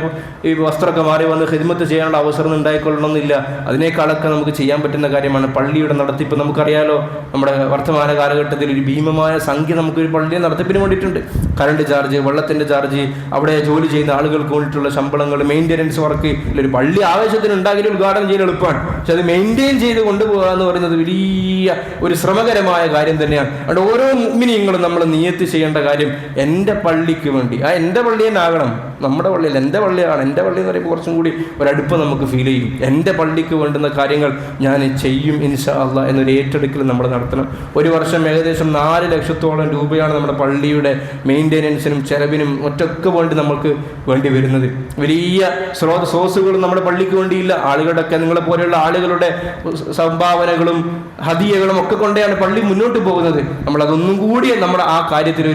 ഈ വസ്ത്രമൊക്കെ മാറി വന്ന് ഖിദ്മത്ത് ചെയ്യാനുള്ള അവസരം ഉണ്ടായിക്കൊള്ളണമെന്നില്ല. അതിനേക്കാളൊക്കെ നമുക്ക് ചെയ്യാൻ പറ്റുന്ന കാര്യമാണ് പള്ളിയുടെ നടത്തിപ്പ്. നമുക്കറിയാലോ, നമ്മുടെ വർത്തമാന കാലഘട്ടത്തിൽ ഒരു ഭീമമായ സംഖ്യ നമുക്കൊരു പള്ളിയെ നടത്തിപ്പിന് വേണ്ടിയിട്ടുണ്ട്. കറണ്ട് ചാർജ്, വെള്ളത്തിൻ്റെ ചാർജ്, അവിടെ ജോലി ചെയ്യുന്ന ആളുകൾക്ക് വേണ്ടിയിട്ടുള്ള ശമ്പളങ്ങൾ, മെയിൻ്റെനൻസ് വർക്ക്. ഒരു പള്ളി ആവശ്യത്തിന് ഉണ്ടാക്കി ഉദ്ഘാടനം ചെയ്യാൻ എളുപ്പമാണ്, പക്ഷെ അത് മെയിൻറ്റെയിൻ ചെയ്ത് കൊണ്ടുപോകുക എന്ന് പറയുന്നത് വലിയ ഒരു ശ്രമകരമായ കാര്യം തന്നെയാണ്. അതുകൊണ്ട് ഓരോ മുഅ്മിനീങ്ങളും നമ്മൾ നിയത്ത് ചെയ്യേണ്ട കാര്യം, എൻ്റെ പള്ളിക്ക് വേണ്ടി, ആ എൻ്റെ പള്ളി തന്നെ ആകണം. നമ്മുടെ പള്ളിയല്ല, എൻ്റെ പള്ളിയാണ്. എൻ്റെ പള്ളി എന്ന് പറയുമ്പോൾ കുറച്ചും കൂടി ഒരടുപ്പം നമുക്ക് ഫീൽ ചെയ്യും. എൻ്റെ പള്ളിക്ക് വേണ്ടുന്ന കാര്യങ്ങൾ ഞാൻ ചെയ്യും ഇൻഷാ അല്ലാഹ് എന്നൊരു ഏറ്റെടുക്കൽ നമ്മൾ നടത്തണം. ഒരു വർഷം ഏകദേശം 4 ലക്ഷത്തോളം രൂപയാണ് നമ്മുടെ പള്ളിയുടെ മെയിൻ്റെനൻസിനും ചെലവിനും ഒറ്റൊക്കെ വേണ്ടി നമുക്ക് വേണ്ടി വരുന്നത്. വലിയ സോഴ്സുകൾ നമ്മുടെ പള്ളിക്ക് വേണ്ടിയില്ല. ആളുകളുടെയൊക്കെ നിങ്ങളെ പോലെയുള്ള ആളുകളുടെ സംഭാവനകളും ഹദിയകളും ഒക്കെ കൊണ്ടാണ് പള്ളി മുന്നോട്ട് പോകുന്നത്. നമ്മളതൊന്നും കൂടി നമ്മുടെ ആ കാര്യത്തിൽ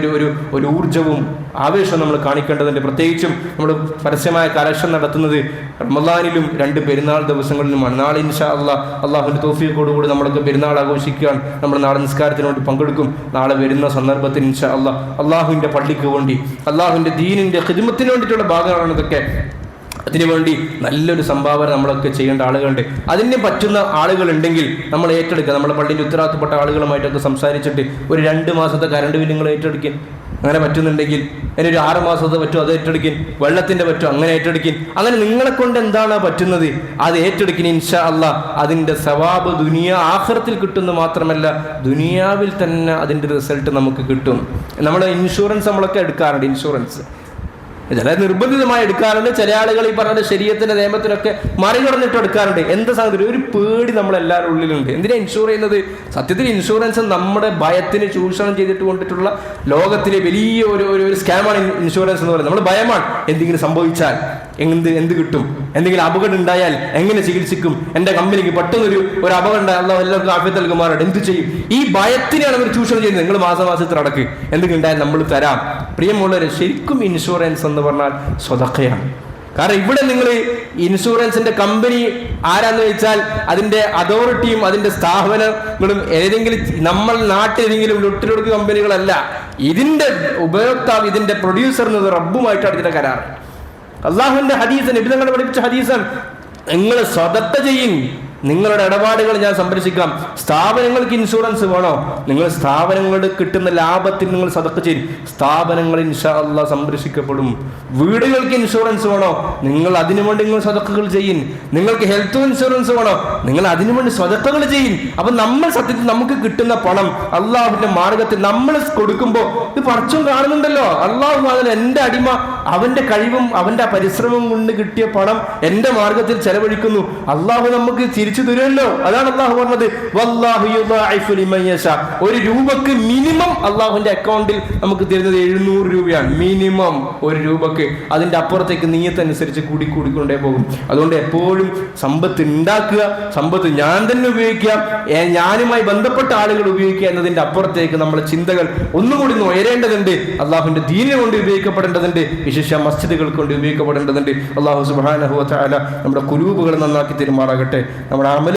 ഒരു ഊർജ്ജവും ആവേശവും നമ്മൾ കാണിക്കേണ്ടതുണ്ട്. പ്രത്യേകിച്ചും നമ്മൾ പരസ്യമായ കലക്ഷൻ നടത്തുന്നത് റമളാനിലും 2 പെരുന്നാൾ ദിവസങ്ങളിലുമാണ്. നാളെ ഇൻഷാ അല്ലാഹ് അള്ളാഹുവിൻ്റെ തൗഫീഖോടുകൂടി നമ്മളൊക്കെ പെരുന്നാൾ ആഘോഷിക്കുകയാണ്. നമ്മൾ നാളെ നിസ്കാരത്തിന് വേണ്ടി പങ്കെടുക്കും. നാളെ വരുന്ന സന്ദർഭത്തിൽ ഇൻഷാ അല്ലാഹ് അള്ളാഹുവിൻ്റെ പള്ളിക്ക് വേണ്ടി, അള്ളാഹുവിൻ്റെ ദീനിൻ്റെ ഖിദ്മത്തിന് വേണ്ടിയിട്ടുള്ള ഭാഗങ്ങളാണ് ഇതൊക്കെ. അതിനുവേണ്ടി നല്ലൊരു സംഭാവന നമ്മളൊക്കെ ചെയ്യേണ്ട ആളുകളുണ്ട്. അതിന് പറ്റുന്ന ആളുകളുണ്ടെങ്കിൽ നമ്മൾ ഏറ്റെടുക്കുക. നമ്മുടെ പള്ളിയിൽ ഉത്തരവാദിത്തപ്പെട്ട ആളുകളുമായിട്ടൊക്കെ സംസാരിച്ചിട്ട് ഒരു 2 മാസത്തെ കറണ്ട് ബില്ല് നിങ്ങൾ ഏറ്റെടുക്കും. അങ്ങനെ പറ്റുന്നുണ്ടെങ്കിൽ അതിന് ഒരു 6 മാസത്തെ പറ്റും, അത് ഏറ്റെടുക്കും. വെള്ളത്തിൻ്റെ പറ്റും, അങ്ങനെ ഏറ്റെടുക്കും. അങ്ങനെ നിങ്ങളെ കൊണ്ട് എന്താണ് പറ്റുന്നത് അത് ഏറ്റെടുക്കും. ഇൻഷാ അല്ലാഹ് അതിൻ്റെ സവാബ് ആഖിറത്തിൽ കിട്ടുന്നു മാത്രമല്ല, ദുനിയാവിൽ തന്നെ അതിൻ്റെ റിസൾട്ട് നമുക്ക് കിട്ടും. നമ്മൾ ഇൻഷുറൻസ് നമ്മളൊക്കെ എടുക്കാറുണ്ട്. ഇൻഷുറൻസ് ചില നിർബന്ധിതമായി എടുക്കാറുണ്ട്, ചില ആളുകൾ ഈ പറഞ്ഞ ശരീരത്തിന്റെ നിയമത്തിനൊക്കെ മറികടന്നിട്ട് എടുക്കാറുണ്ട്. എന്താ സാധനം, ഒരു പേടി നമ്മളെല്ലാവരുടെ ഉള്ളിലുണ്ട്. എന്തിനാ ഇൻഷൂർ ചെയ്യുന്നത്? സത്യത്തിൽ ഇൻഷുറൻസ് നമ്മുടെ ഭയത്തിന് ചൂഷണം ചെയ്തിട്ട് കൊണ്ടിട്ടുള്ള ലോകത്തിലെ വലിയ ഒരു സ്കാമാണ് ഇൻഷുറൻസ് എന്ന് പറയുന്നത്. നമ്മൾ ഭയമാണ്, എന്തെങ്കിലും സംഭവിച്ചാൽ എന്ത് കിട്ടും, എന്തെങ്കിലും അപകടം ഉണ്ടായാൽ എങ്ങനെ ചികിത്സിക്കും, എൻ്റെ കമ്പനിക്ക് പെട്ടെന്നൊരു അപകടം ഉണ്ടായാൽ അല്ലാഹു എല്ലാവർക്കും ആഫിയത്ത് നൽകുമാറാകട്ടെ, എന്ത് ചെയ്യും? ഈ ഭയത്തിനെയാണ് അവർ ചൂഷണം ചെയ്യുന്നത്. നിങ്ങൾ മാസത്തിൽ അടക്ക്, എന്തെങ്കിലും ഉണ്ടായാൽ നമ്മൾ തരാം. പ്രിയമുള്ളവരെ, ശരിക്കും ഇൻഷുറൻസ് എന്ന് പറഞ്ഞാൽ സ്വതക്കയാണ്. കാരണം ഇവിടെ നിങ്ങൾ ഇൻഷുറൻസിന്റെ കമ്പനി ആരാന്ന് വെച്ചാൽ അതിന്റെ അതോറിറ്റിയും അതിന്റെ സ്ഥാപനങ്ങളും ഏതെങ്കിലും നമ്മൾ നാട്ടിലെങ്കിലും ലൊട്ടിലൊടുക്ക് കമ്പനികളല്ല. ഇതിന്റെ ഉപയോക്താവ്, ഇതിന്റെ പ്രൊഡ്യൂസർ എന്നത് റബ്ബുമായിട്ടാണ് ഇതിന്റെ കരാർ. അള്ളാഹുവിന്റെ ഹദീസ്, നബി തങ്ങൾ പഠിപ്പിച്ച ഹദീസാണ്, നിങ്ങൾ സദഖ ചെയ്യും, നിങ്ങളുടെ ഇടപാടുകൾ ഞാൻ സംരക്ഷിക്കാം. സ്ഥാപനങ്ങൾക്ക് ഇൻഷുറൻസ് വേണോ? നിങ്ങൾ സ്ഥാപനങ്ങളുടെ കിട്ടുന്ന ലാഭത്തിൽ നിങ്ങൾ സദഖ ചെയ്യും, സ്ഥാപനങ്ങൾ ഇൻഷാ അല്ലാഹ് സംരക്ഷിക്കപ്പെടും. വീടുകൾക്ക് ഇൻഷുറൻസ് വേണോ? നിങ്ങൾ അതിനുവേണ്ടി നിങ്ങൾ സദഖകൾ ചെയ്യും. നിങ്ങൾക്ക് ഹെൽത്ത് ഇൻഷുറൻസ് വേണോ? നിങ്ങൾ അതിനുവേണ്ടി സദഖകൾ ചെയ്യും. അപ്പൊ നമ്മൾ സത്യത്തിൽ നമുക്ക് കിട്ടുന്ന പണം അള്ളാഹുവിന്റെ മാർഗത്തിൽ നമ്മൾ കൊടുക്കുമ്പോൾ ഇത് പടച്ചോൻ കാണുന്നുണ്ടല്ലോ. അള്ളാഹു അതിന് എൻ്റെ അടിമ അവന്റെ കഴിവും അവന്റെ പരിശ്രമം കൊണ്ട് കിട്ടിയ പണം എൻ്റെ മാർഗത്തിൽ ചെലവഴിക്കുന്നു, അള്ളാഹു നമുക്ക് തിരിച്ചു തരുമല്ലോ. അതാണ് അള്ളാഹു പറഞ്ഞത്, വല്ലാഹു യുദാഇഫു ലിമൻ യശാ. 1 രൂപക്ക് മിനിമം അള്ളാഹുവിന്റെ അക്കൗണ്ടിൽ നമുക്ക് തരുന്നത് 700 രൂപയാണ്. മിനിമം 1 രൂപക്ക്. അതിന്റെ അപ്പുറത്തേക്ക് നീയത്തനുസരിച്ച് കൂടിക്കൊണ്ടേ പോകും. അതുകൊണ്ട് എപ്പോഴും സമ്പത്ത് ഉണ്ടാക്കുക, സമ്പത്ത് ഞാൻ തന്നെ ഉപയോഗിക്കുക, ഞാനുമായി ബന്ധപ്പെട്ട ആളുകൾ ഉപയോഗിക്കുക എന്നതിന്റെ അപ്പുറത്തേക്ക് നമ്മുടെ ചിന്തകൾ ഒന്നുകൂടി ഉയരേണ്ടതുണ്ട്. അള്ളാഹുവിന്റെ ദീനിനെ കൊണ്ട് ഉപയോഗിക്കപ്പെടേണ്ടതുണ്ട്, വിശേഷ മസ്ജിദുകൾ കൊണ്ട് ഉപയോഗിക്കപ്പെടേണ്ടതുണ്ട്. അള്ളാഹു സുബ്ഹാനഹു വ തആല നമ്മുടെ ഖുലൂബുകൾ നന്നാക്കി തരുമാറാകട്ടെ. നമ്മുടെ അമൽ